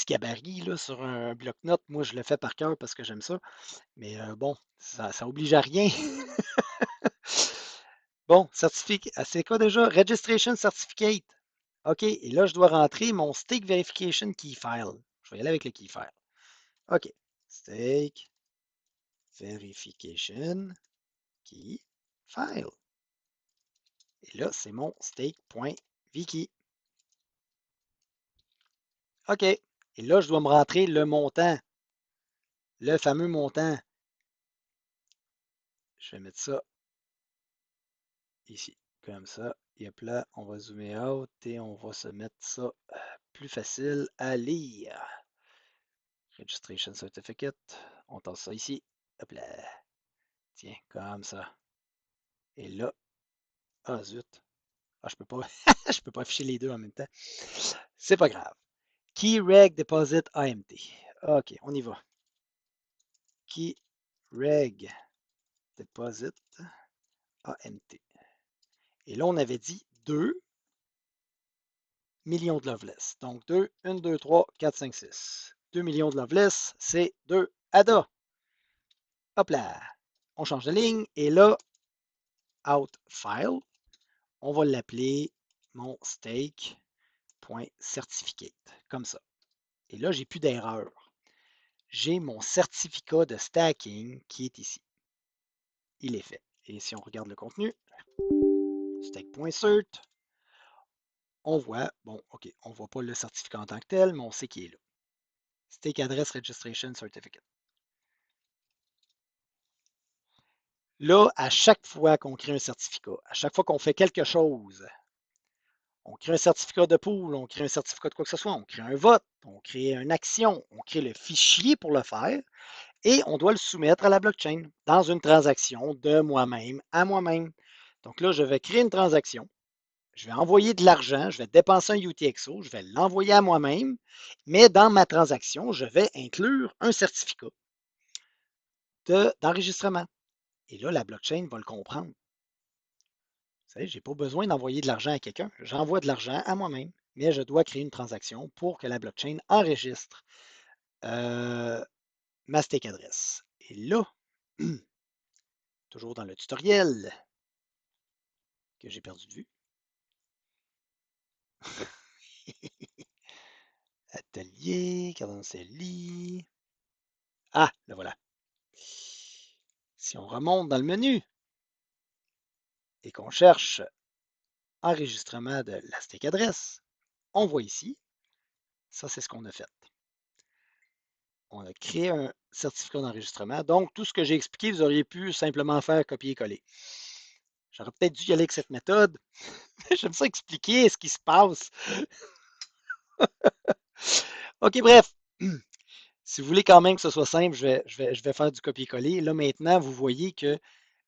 gabarits là, sur un bloc-notes. Moi, je le fais par cœur parce que j'aime ça. Mais bon, ça oblige à rien. Bon, c'est quoi déjà? Registration Certificate. OK, et là, je dois rentrer mon Stake Verification Key File. Je vais y aller avec le key file. OK. Stake Verification Key File. Et là, c'est mon stake.vkey. OK. Et là, je dois me rentrer le montant. Le fameux montant. Je vais mettre ça ici. Comme ça. Yep là, on va zoomer out et on va se mettre ça plus facile à lire. Registration Certificate. On tasse ça ici. Hop là. Tiens, comme ça. Et là, ah zut. Ah, je peux pas, je peux pas afficher les deux en même temps. C'est pas grave. Key Reg Deposit AMT. OK, on y va. Key Reg Deposit AMT. Et là, on avait dit 2 millions de Loveless. Donc 2, 1, 2, 3, 4, 5, 6. 2 millions de Loveless, c'est 2 ADA. Hop là. On change de ligne. Et là, out file, on va l'appeler mon stake.certificate. Comme ça. Et là, j'ai plus d'erreur. J'ai mon certificat de stacking qui est ici. Il est fait. Et si on regarde le contenu, stake.cert, on voit, bon, OK, on ne voit pas le certificat en tant que tel, mais on sait qu'il est là. Stake Address Registration Certificate. Là, à chaque fois qu'on crée un certificat, à chaque fois qu'on fait quelque chose, on crée un certificat de pool, on crée un certificat de quoi que ce soit, on crée un vote, on crée une action, on crée le fichier pour le faire et on doit le soumettre à la blockchain dans une transaction de moi-même à moi-même. Donc là, je vais créer une transaction, je vais envoyer de l'argent, je vais dépenser un UTXO, je vais l'envoyer à moi-même, mais dans ma transaction, je vais inclure un certificat d'enregistrement. Et là, la blockchain va le comprendre. Vous savez, je n'ai pas besoin d'envoyer de l'argent à quelqu'un. J'envoie de l'argent à moi-même, mais je dois créer une transaction pour que la blockchain enregistre ma stake adresse. Et là, toujours dans le tutoriel que j'ai perdu de vue, atelier, Cardano CLI. Ah, le voilà. Si on remonte dans le menu et qu'on cherche enregistrement de la stake adresse, on voit ici, ça c'est ce qu'on a fait. On a créé un certificat d'enregistrement. Donc, tout ce que j'ai expliqué, vous auriez pu simplement faire copier-coller. J'aurais peut-être dû y aller avec cette méthode. J'aime ça expliquer ce qui se passe. OK, bref. Si vous voulez quand même que ce soit simple, je vais faire du copier-coller. Là, maintenant, vous voyez que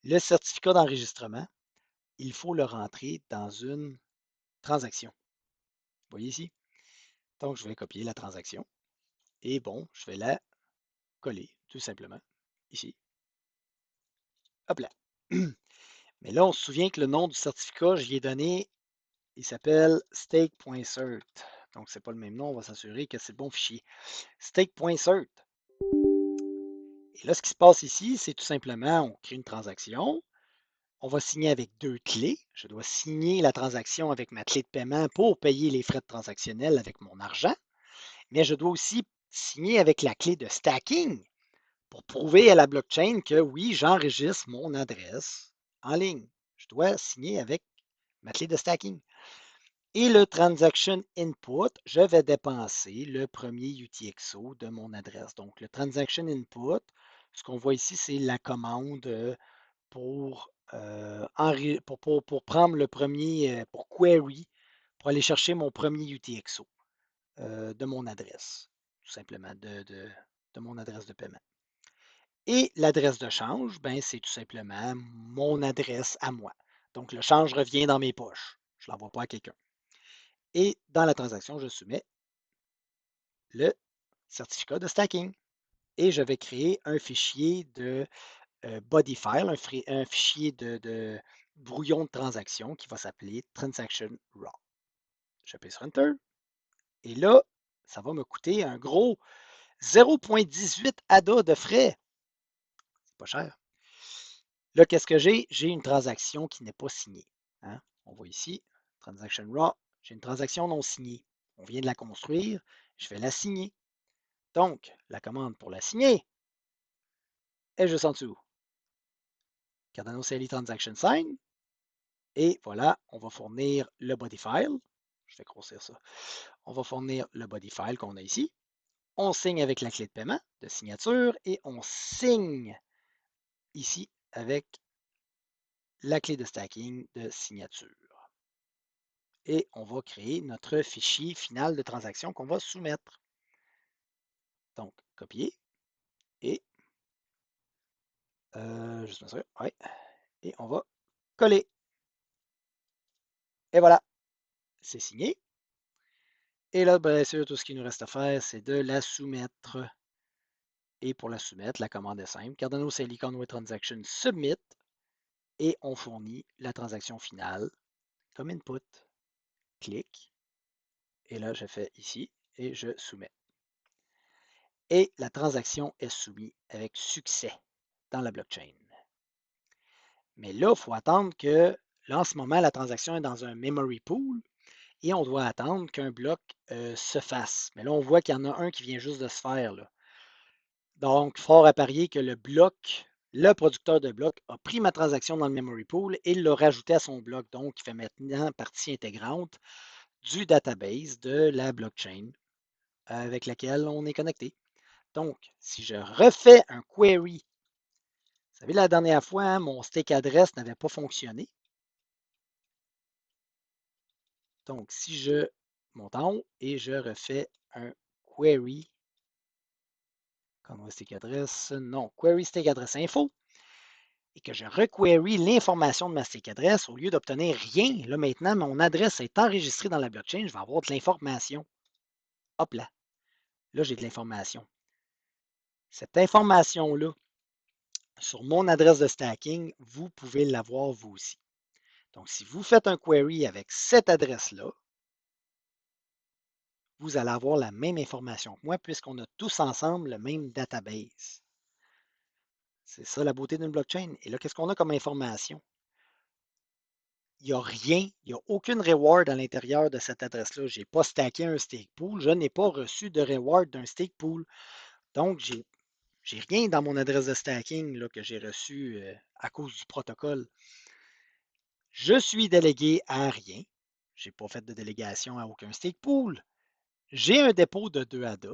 le certificat d'enregistrement, il faut le rentrer dans une transaction. Vous voyez ici? Donc, je vais copier la transaction. Et bon, je vais la coller, tout simplement, ici. Hop là. Mais là, on se souvient que le nom du certificat, je lui ai donné, il s'appelle stake.cert. Donc, ce n'est pas le même nom, on va s'assurer que c'est le bon fichier. Stake.cert. Et là, ce qui se passe ici, c'est tout simplement, on crée une transaction. On va signer avec 2 clés. Je dois signer la transaction avec ma clé de paiement pour payer les frais transactionnels avec mon argent. Mais je dois aussi signer avec la clé de stacking pour prouver à la blockchain que oui, j'enregistre mon adresse en ligne. Je dois signer avec ma clé de stacking. Et le transaction input, je vais dépenser le premier UTXO de mon adresse. Donc, le transaction input, ce qu'on voit ici, c'est la commande pour, pour prendre le premier, pour query, pour aller chercher mon premier UTXO de mon adresse, tout simplement, de mon adresse de paiement. Et l'adresse de change, ben, c'est tout simplement mon adresse à moi. Donc, le change revient dans mes poches. Je ne l'envoie pas à quelqu'un. Et dans la transaction, je soumets le certificat de stacking. Et je vais créer un fichier de body file, un fichier de brouillon de transaction qui va s'appeler transaction raw. J'appuie sur Enter. Et là, ça va me coûter un gros 0,18 ADA de frais. C'est pas cher. Là, qu'est-ce que j'ai? J'ai une transaction qui n'est pas signée. Hein? On voit ici, Transaction Raw, j'ai une transaction non signée. On vient de la construire, je vais la signer. Donc, la commande pour la signer est juste en dessous. Cardano CLI Transaction Sign. Et voilà, on va fournir le body file. Je vais grossir ça. On va fournir le body file qu'on a ici. On signe avec la clé de paiement de signature et on signe ici avec la clé de stacking de signature. Et on va créer notre fichier final de transaction qu'on va soumettre. Donc, copier et juste m'assurer, ouais, et on va coller. Et voilà, c'est signé. Et là, bien sûr, tout ce qu'il nous reste à faire, c'est de la soumettre. Et pour la soumettre, la commande est simple. Cardano CLI Conway Transaction Submit. Et on fournit la transaction finale comme input. Clic. Et là, je fais ici et je soumets. Et la transaction est soumise avec succès dans la blockchain. Mais là, il faut attendre que, là, en ce moment, la transaction est dans un memory pool et on doit attendre qu'un bloc se fasse. Mais là, on voit qu'il y en a un qui vient juste de se faire. Là. Donc, fort à parier que le producteur de bloc a pris ma transaction dans le memory pool et l'a rajouté à son bloc. Donc, il fait maintenant partie intégrante du database de la blockchain avec laquelle on est connecté. Donc, si je refais un query, vous savez, la dernière fois, hein, mon stake adresse n'avait pas fonctionné. Donc, si je monte en haut et je refais un query, comment stake adresse? Non, query stake adresse info, et que je requery l'information de ma stake adresse, au lieu d'obtenir rien, là maintenant, mon adresse est enregistrée dans la blockchain, je vais avoir de l'information. Hop là, là j'ai de l'information. Cette information-là, sur mon adresse de stacking, vous pouvez l'avoir vous aussi. Donc, si vous faites un query avec cette adresse-là, vous allez avoir la même information que moi puisqu'on a tous ensemble le même database. C'est ça la beauté d'une blockchain. Et là, qu'est-ce qu'on a comme information? Il n'y a rien, il n'y a aucune reward à l'intérieur de cette adresse-là. Je n'ai pas stacké un stake pool, je n'ai pas reçu de reward d'un stake pool. Donc, je n'ai rien dans mon adresse de stacking là, que j'ai reçu à cause du protocole. Je suis délégué à rien. Je n'ai pas fait de délégation à aucun stake pool. J'ai un dépôt de 2 ADA.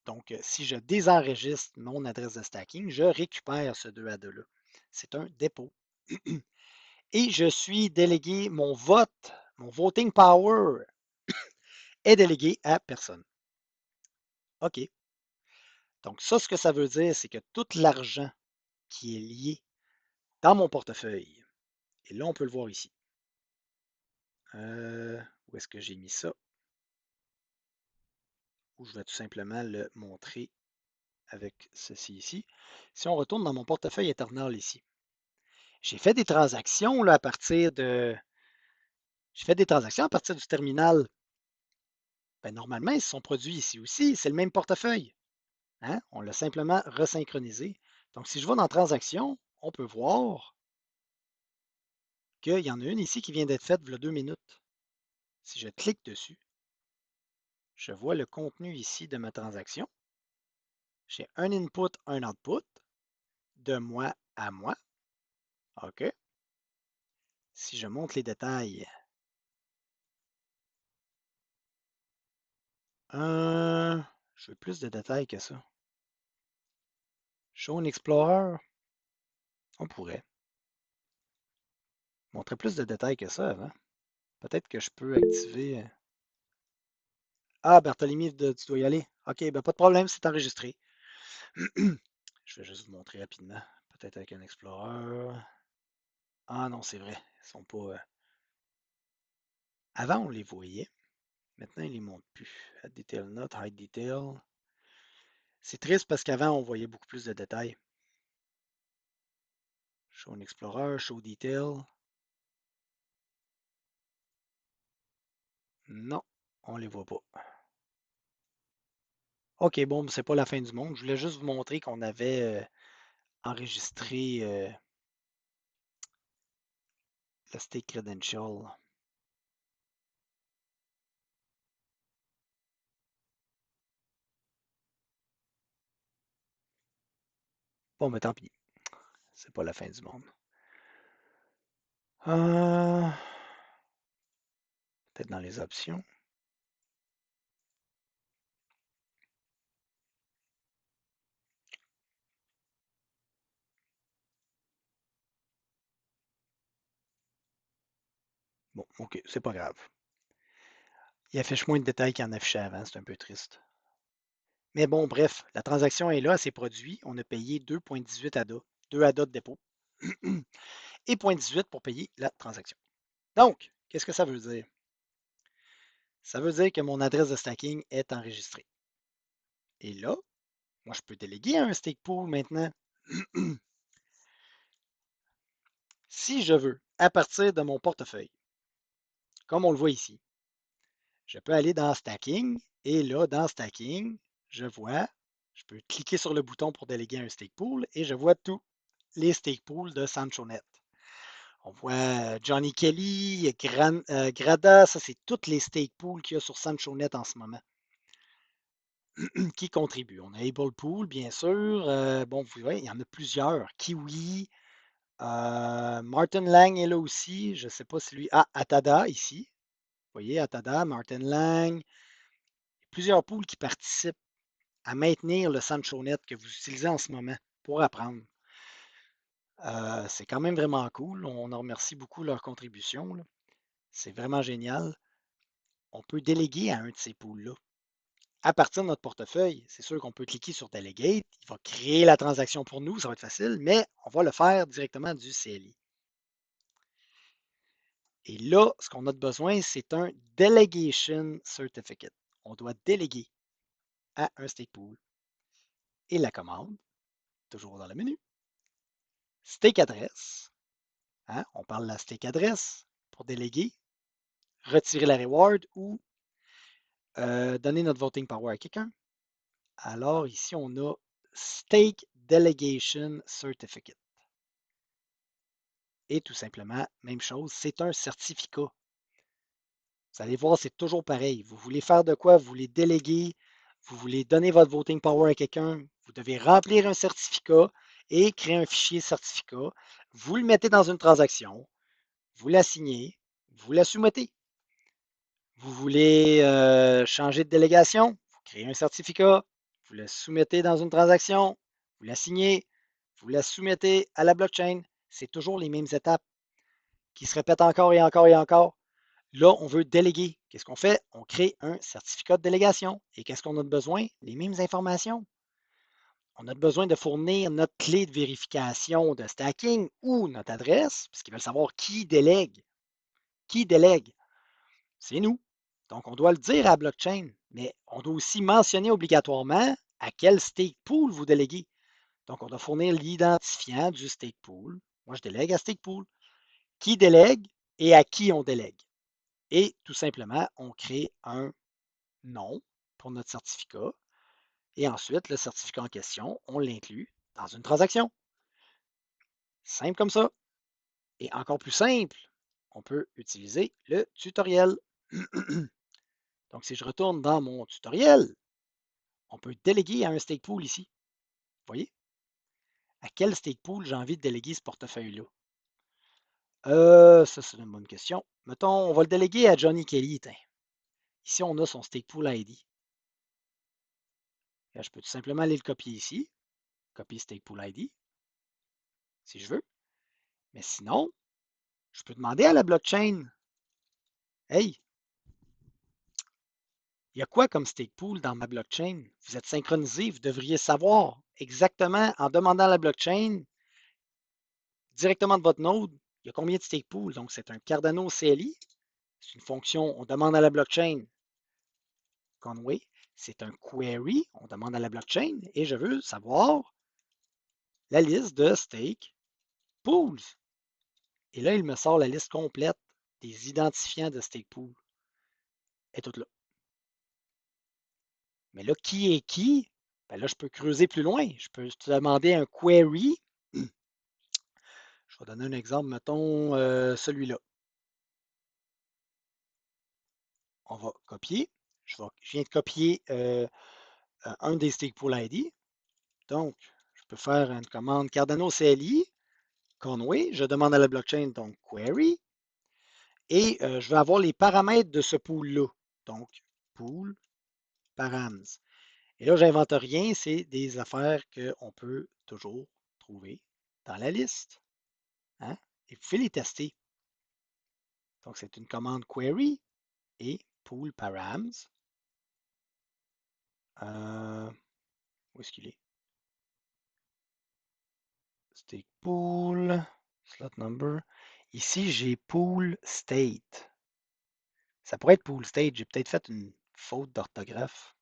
Donc, si je désenregistre mon adresse de stacking, je récupère ce 2 ADA-là. C'est un dépôt. Et je suis délégué, mon vote, mon voting power est délégué à personne. OK. Donc, ça, ce que ça veut dire, c'est que tout l'argent qui est lié dans mon portefeuille, et là, on peut le voir ici. Où est-ce que j'ai mis ça? Ou je vais tout simplement le montrer avec ceci ici. Si on retourne dans mon portefeuille Eternal ici, j'ai fait des transactions là, à partir de. J'ai fait des transactions à partir du terminal. Ben, normalement, ils se sont produits ici aussi. C'est le même portefeuille. Hein? On l'a simplement resynchronisé. Donc, si je vais dans Transactions, on peut voir qu'il y en a une ici qui vient d'être faite il y a 2 minutes. Si je clique dessus, je vois le contenu ici de ma transaction. J'ai un input, un output de moi à moi. OK. Si je montre les détails, je veux plus de détails que ça. Show in Explorer, on pourrait montrer plus de détails que ça avant. Peut-être que je peux activer. Ah, Barthélemy, tu dois y aller. OK, ben pas de problème, c'est enregistré. Je vais juste vous montrer rapidement. Peut-être avec un Explorer. Ah non, c'est vrai. Ils sont pas. Avant, on les voyait. Maintenant, ils ne les montrent plus. Add Detail Not, Hide Detail. C'est triste parce qu'avant, on voyait beaucoup plus de détails. Show an Explorer, Show Detail. Non, on les voit pas. OK, bon, c'est pas la fin du monde. Je voulais juste vous montrer qu'on avait enregistré le Stake Credential. Bon, mais tant pis. C'est pas la fin du monde. Peut-être dans les options. Bon, OK, c'est pas grave. Il affiche moins de détails qu'il en affichait avant, c'est un peu triste. Mais bon, bref, la transaction est là, elle s'est produite. On a payé 2,18 ADA, 2 ADA de dépôt, et 0,18 pour payer la transaction. Donc, qu'est-ce que ça veut dire? Ça veut dire que mon adresse de stacking est enregistrée. Et là, moi, je peux déléguer un stake pool maintenant. Si je veux, à partir de mon portefeuille, comme on le voit ici, je peux aller dans Stacking et là, dans Stacking, je peux cliquer sur le bouton pour déléguer un stake pool et je vois tous les stake pools de SanchoNet. On voit Johnny Kelly, Grada, ça c'est toutes les stake pools qu'il y a sur SanchoNet en ce moment qui contribuent. On a Able Pool, bien sûr. Bon, vous voyez, il y en a plusieurs. Kiwi, Martin Lang est là aussi. Je ne sais pas si lui. Ah, Atada ici. Vous voyez, Atada, Martin Lang. Plusieurs pools qui participent à maintenir le SanchoNet que vous utilisez en ce moment pour apprendre. C'est quand même vraiment cool. On en remercie beaucoup leur contribution. C'est vraiment génial. On peut déléguer à un de ces pools-là. À partir de notre portefeuille, c'est sûr qu'on peut cliquer sur Delegate. Il va créer la transaction pour nous, ça va être facile, mais on va le faire directement du CLI. Et là, ce qu'on a de besoin, c'est un Delegation Certificate. On doit déléguer à un stake pool. Et la commande, toujours dans le menu, stake address. Hein, on parle de la stake address pour déléguer, retirer la reward ou donner notre voting power à quelqu'un. Alors ici, on a Stake Delegation Certificate. Et tout simplement, même chose, c'est un certificat. Vous allez voir, c'est toujours pareil. Vous voulez faire de quoi? Vous voulez déléguer, vous voulez donner votre voting power à quelqu'un, vous devez remplir un certificat et créer un fichier certificat. Vous le mettez dans une transaction, vous la signez, vous la soumettez. Vous voulez changer de délégation, vous créez un certificat, vous le soumettez dans une transaction, vous la signez, vous la soumettez à la blockchain. C'est toujours les mêmes étapes qui se répètent encore et encore et encore. Là, on veut déléguer. Qu'est-ce qu'on fait? On crée un certificat de délégation. Et qu'est-ce qu'on a de besoin? Les mêmes informations. On a besoin de fournir notre clé de vérification de stacking ou notre adresse, puisqu'ils veulent savoir qui délègue. Qui délègue? C'est nous. Donc, on doit le dire à la blockchain, mais on doit aussi mentionner obligatoirement à quel stake pool vous déléguez. Donc, on doit fournir l'identifiant du stake pool. Moi, je délègue à stake pool. Qui délègue et à qui on délègue. Et tout simplement, on crée un nom pour notre certificat. Et ensuite, le certificat en question, on l'inclut dans une transaction. Simple comme ça. Et encore plus simple, on peut utiliser le tutoriel. Donc, si je retourne dans mon tutoriel, on peut déléguer à un stake pool ici. Vous voyez? À quel stake pool j'ai envie de déléguer ce portefeuille-là? Ça, c'est une bonne question. Mettons, on va le déléguer à Johnny Kelly. Ici, on a son stake pool ID. Là, je peux tout simplement aller le copier ici. Copier stake pool ID, si je veux. Mais sinon, je peux demander à la blockchain, hey, il y a quoi comme stake pool dans ma blockchain? Vous êtes synchronisé, vous devriez savoir. exactement en demandant à la blockchain, directement de votre node, il y a combien de stake pools. Donc, c'est un Cardano CLI. C'est une fonction, on demande à la blockchain Conway. C'est un query, on demande à la blockchain et je veux savoir la liste de stake pools. Et là, il me sort la liste complète des identifiants de stake pool. Elle est toute là. Mais là, qui est qui? Ben là, je peux creuser plus loin. Je peux te demander un query. Je vais donner un exemple, mettons celui-là. On va copier. Je viens de copier un des stake pool ID. Donc, je peux faire une commande Cardano CLI, Conway. Je demande à la blockchain, donc query. Et je vais avoir les paramètres de ce pool-là. Donc, pool, params. Et là, je n'invente rien, c'est des affaires qu'on peut toujours trouver dans la liste. Hein? Et vous pouvez les tester. Donc, c'est une commande query et pool params. Où est-ce qu'il est? Stake pool, slot number. Ici, j'ai pool state. Ça pourrait être pool state. J'ai peut-être fait une faute d'orthographe.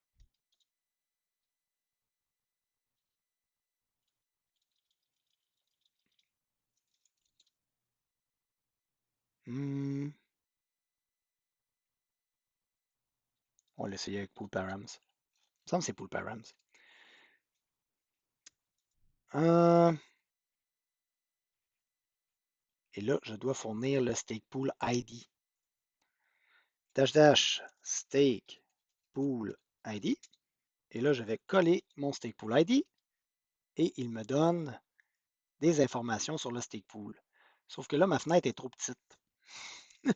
On va l'essayer avec pool params. Il me semble que c'est pool params. Et là, je dois fournir le stake pool ID. Dash stake pool ID. Et là, je vais coller mon stake pool ID et il me donne des informations sur le stake pool. Sauf que là, ma fenêtre est trop petite.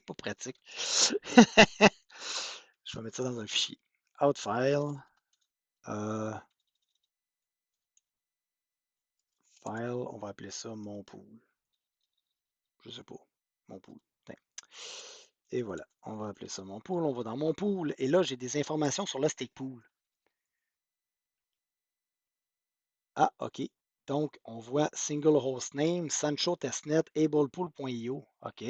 Pas pratique. Je vais mettre ça dans un fichier. Out file. File, on va appeler ça mon pool. Je sais pas. Mon pool. Et voilà, on va appeler ça mon pool. On va dans mon pool. Et là, j'ai des informations sur le stake pool. Ah, OK. Donc, on voit single host name, Sancho testnet, ablepool.io. OK.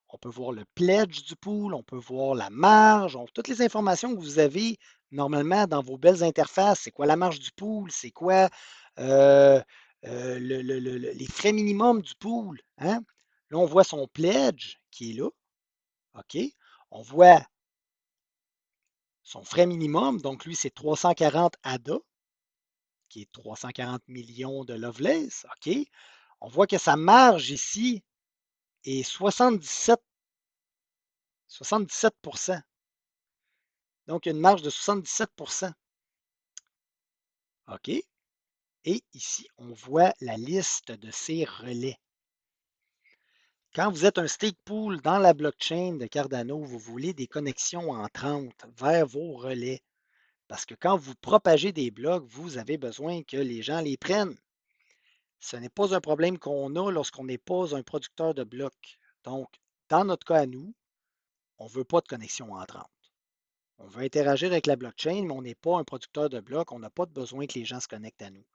On peut voir le pledge du pool, on peut voir la marge, toutes les informations que vous avez normalement dans vos belles interfaces. C'est quoi la marge du pool? C'est quoi les frais minimums du pool? Hein? Là, on voit son pledge qui est là. OK. On voit son frais minimum. Donc, lui, c'est 340 ADA, qui est 340 millions de Lovelace. OK. On voit que sa marge ici est 77. Donc, une marge de 77 OK. Et ici, on voit la liste de ces relais. Quand vous êtes un stake pool dans la blockchain de Cardano, vous voulez des connexions entrantes vers vos relais. Parce que quand vous propagez des blocs, vous avez besoin que les gens les prennent. Ce n'est pas un problème qu'on a lorsqu'on n'est pas un producteur de blocs. Donc, dans notre cas à nous, on ne veut pas de connexion entrante. On veut interagir avec la blockchain, mais on n'est pas un producteur de blocs. On n'a pas de besoin que les gens se connectent à nous.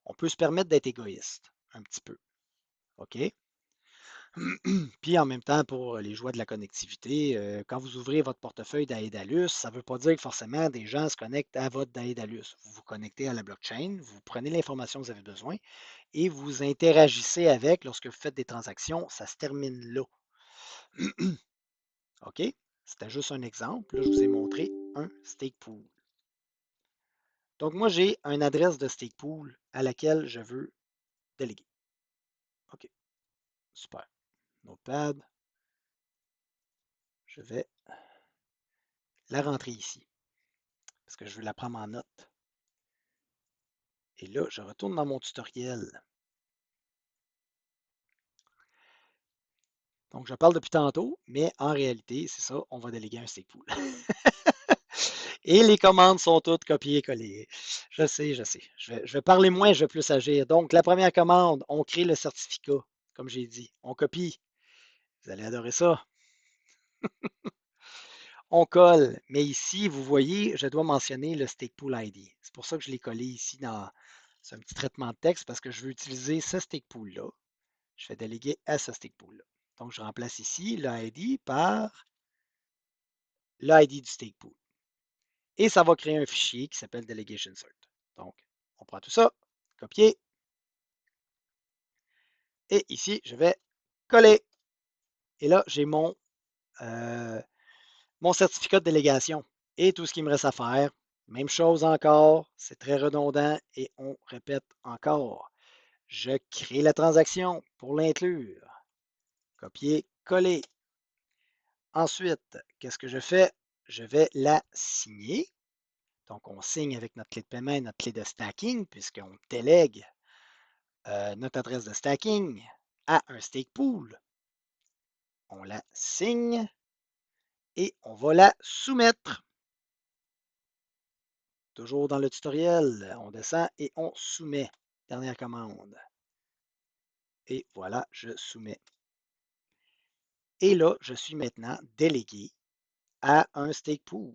On peut se permettre d'être égoïste, un petit peu. OK? Puis en même temps, pour les joies de la connectivité, quand vous ouvrez votre portefeuille d'Aedalus, ça ne veut pas dire que forcément des gens se connectent à votre Daedalus. Vous vous connectez à la blockchain, vous prenez l'information que vous avez besoin et vous interagissez avec lorsque vous faites des transactions. Ça se termine là. OK? C'était juste un exemple. Là, je vous ai montré un stake pool. Donc, moi, j'ai une adresse de stake pool à laquelle je veux déléguer. OK. Super. Notepad. Je vais la rentrer ici parce que je veux la prendre en note. Et là, je retourne dans mon tutoriel. Donc, je parle depuis tantôt, mais en réalité, c'est ça, on va déléguer un stake pool. Et les commandes sont toutes copiées-collées. Je sais, je sais. Je vais parler moins, je vais plus agir. Donc, la première commande, on crée le certificat, comme j'ai dit. On copie. Vous allez adorer ça. On colle. Mais ici, vous voyez, je dois mentionner le stake pool ID. C'est pour ça que je l'ai collé ici C'est un petit traitement de texte parce que je veux utiliser ce stake pool-là. Je fais déléguer à ce stake pool-là. Donc, je remplace ici l'ID par l'ID du stake pool. Et ça va créer un fichier qui s'appelle delegation cert. Donc, on prend tout ça, copier. Et ici, je vais coller. Et là, j'ai mon certificat de délégation et tout ce qu'il me reste à faire. Même chose encore, c'est très redondant et on répète encore. Je crée la transaction pour l'inclure. Copier, coller. Ensuite, qu'est-ce que je fais? Je vais la signer. Donc, on signe avec notre clé de paiement et notre clé de stacking, puisqu'on délègue notre adresse de stacking à un stake pool. On la signe et on va la soumettre. Toujours dans le tutoriel, on descend et on soumet. Dernière commande. Et voilà, je soumets. Et là, je suis maintenant délégué à un stake pool.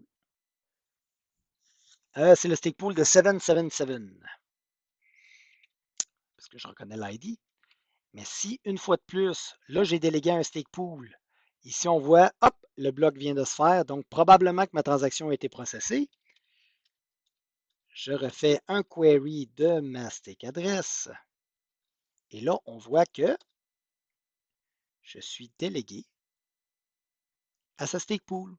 C'est le stake pool de 777. Parce que je reconnais l'ID. Mais si, une fois de plus, là, j'ai délégué à un stake pool, ici, on voit, hop, le bloc vient de se faire. Donc, probablement que ma transaction a été processée. Je refais un query de ma stake adresse. Et là, on voit que je suis délégué à ce stake pool.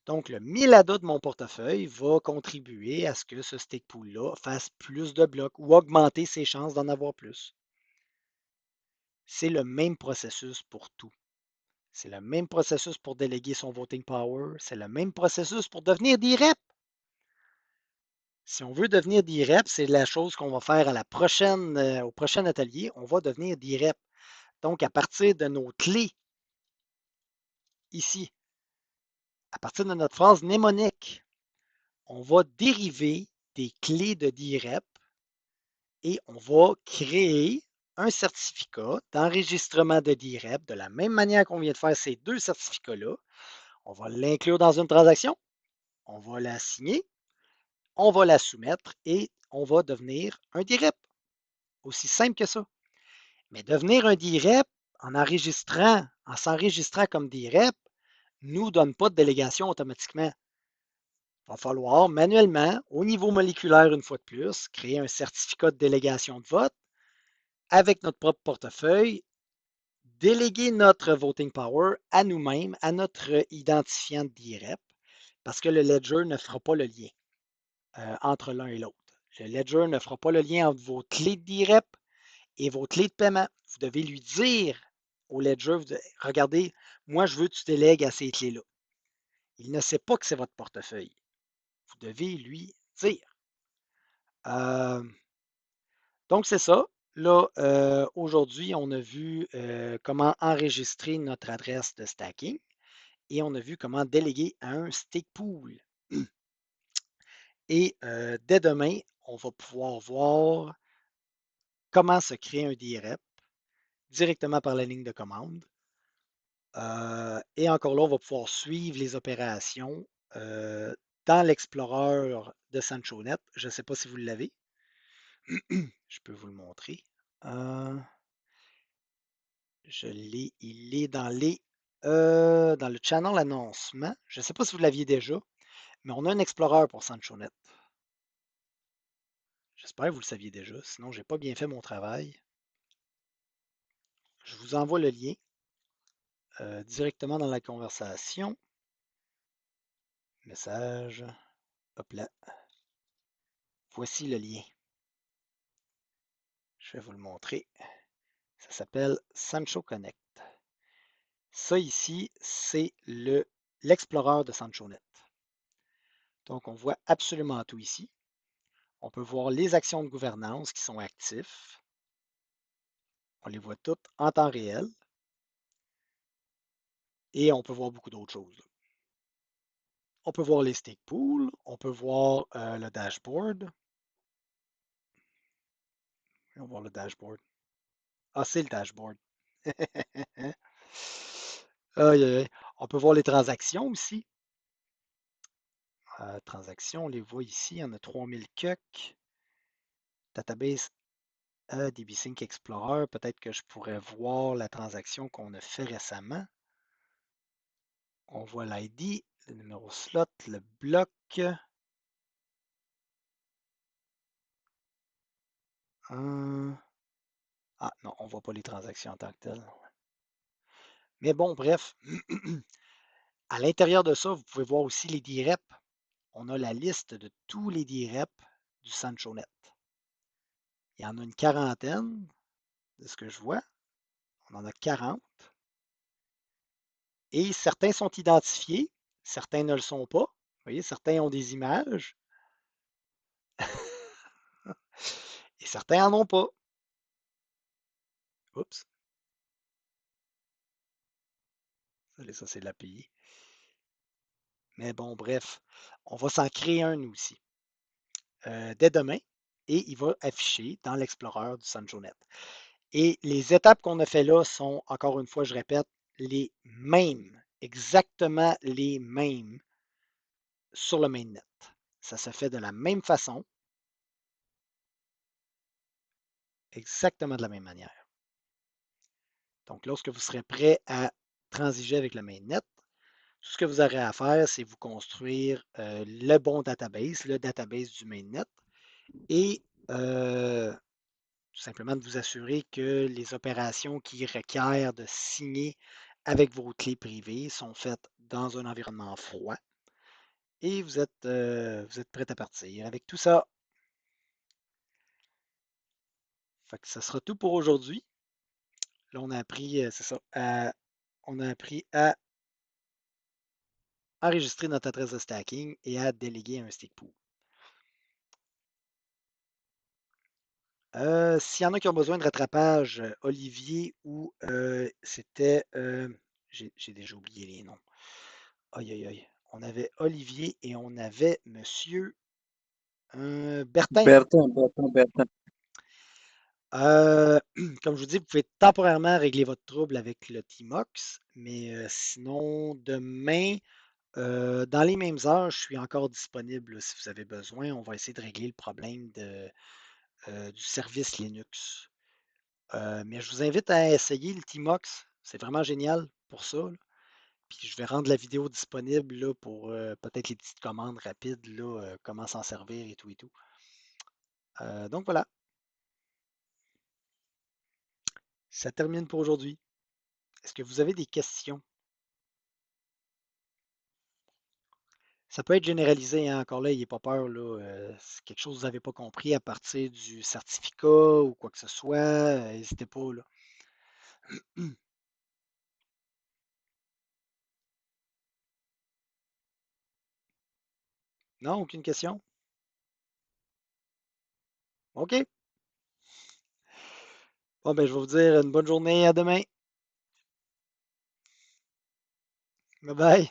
Donc, le 1000 ADA de mon portefeuille va contribuer à ce que ce stake pool-là fasse plus de blocs ou augmenter ses chances d'en avoir plus. C'est le même processus pour tout. C'est le même processus pour déléguer son voting power. C'est le même processus pour devenir DREP. Si on veut devenir DREP, c'est la chose qu'on va faire à au prochain atelier. On va devenir DREP. Donc, à partir de nos clés ici, à partir de notre phrase mnémonique, on va dériver des clés de DREP et on va créer un certificat d'enregistrement de DREP de la même manière qu'on vient de faire ces deux certificats-là. On va l'inclure dans une transaction, on va la signer, on va la soumettre et on va devenir un DREP. Aussi simple que ça. Mais devenir un DREP en s'enregistrant comme DREP, ne nous donne pas de délégation automatiquement. Il va falloir manuellement, au niveau moléculaire une fois de plus, créer un certificat de délégation de vote avec notre propre portefeuille, déléguer notre voting power à nous-mêmes, à notre identifiant de DREP, parce que le ledger ne fera pas le lien entre l'un et l'autre. Le ledger ne fera pas le lien entre vos clés de DREP et vos clés de paiement. Vous devez lui dire au ledger, regardez, moi je veux que tu délègues à ces clés-là. Il ne sait pas que c'est votre portefeuille. Vous devez lui dire. Donc, c'est ça. Là, aujourd'hui, on a vu comment enregistrer notre adresse de stacking et on a vu comment déléguer à un stake pool. Et dès demain, on va pouvoir voir comment se créer un DREP directement par la ligne de commande. Et encore là, on va pouvoir suivre les opérations dans l'Explorer de SanchoNet. Je ne sais pas si vous l'avez. Je peux vous le montrer. Il est dans dans le channel annoncement. Je ne sais pas si vous l'aviez déjà, mais on a un Explorer pour SanchoNet. J'espère que vous le saviez déjà, sinon je n'ai pas bien fait mon travail. Je vous envoie le lien directement dans la conversation. Message. Hop là. Voici le lien. Je vais vous le montrer. Ça s'appelle Sancho Connect. Ça ici, c'est l'Explorer de SanchoNet. Donc, on voit absolument tout ici. On peut voir les actions de gouvernance qui sont actifs. On les voit toutes en temps réel. Et on peut voir beaucoup d'autres choses. On peut voir les stake pools. On peut voir le dashboard. On va voir le dashboard. Ah, c'est le dashboard. On peut voir les transactions aussi. Transactions, on les voit ici. Il y en a 3000 cucs. database DB-Sync Explorer. Peut-être que je pourrais voir la transaction qu'on a fait récemment. On voit l'ID, le numéro slot, le bloc. Ah non, on ne voit pas les transactions en tant que telles. Mais bon, bref, à l'intérieur de ça, vous pouvez voir aussi les DREP. On a la liste de tous les DREP du SanchoNet. Il y en a une quarantaine, de ce que je vois. On en a 40. Et certains sont identifiés, certains ne le sont pas. Vous voyez, certains ont des images et certains n'en ont pas. Oups. Ça, c'est l'API. Mais bon, bref, on va s'en créer un nous aussi dès demain et il va afficher dans l'Explorer du SanchoNet. Et les étapes qu'on a fait là sont, encore une fois, je répète, les mêmes, exactement les mêmes sur le mainnet. Ça se fait de la même façon, exactement de la même manière. Donc, lorsque vous serez prêt à transiger avec le mainnet, tout ce que vous aurez à faire, c'est vous construire le bon database, le database du mainnet, et tout simplement de vous assurer que les opérations qui requièrent de signer avec vos clés privées sont faites dans un environnement froid. Et vous êtes prêt à partir avec tout ça. Fait que ça sera tout pour aujourd'hui. Là, on a appris, c'est ça, on a appris à enregistrer notre adresse de stacking et à déléguer un stick pool. S'il y en a qui ont besoin de rattrapage, Olivier ou c'était, j'ai déjà oublié les noms. Aïe, aïe, aïe. On avait Olivier et on avait Monsieur Bertin. Bertin. Comme je vous dis, vous pouvez temporairement régler votre trouble avec le Tmox, mais sinon, demain, dans les mêmes heures, je suis encore disponible là, si vous avez besoin. On va essayer de régler le problème du service Linux. Mais je vous invite à essayer le Tmox. C'est vraiment génial pour ça, là. Puis je vais rendre la vidéo disponible là, pour peut-être les petites commandes rapides, là, comment s'en servir et tout et tout. Donc voilà, ça termine pour aujourd'hui. Est-ce que vous avez des questions? Ça peut être généralisé, hein. Encore là, n'ayez pas peur, là. Si quelque chose que vous n'avez pas compris à partir du certificat ou quoi que ce soit, n'hésitez pas, là. Non, aucune question? OK. Bon, ben, je vais vous dire une bonne journée. À demain. Bye bye.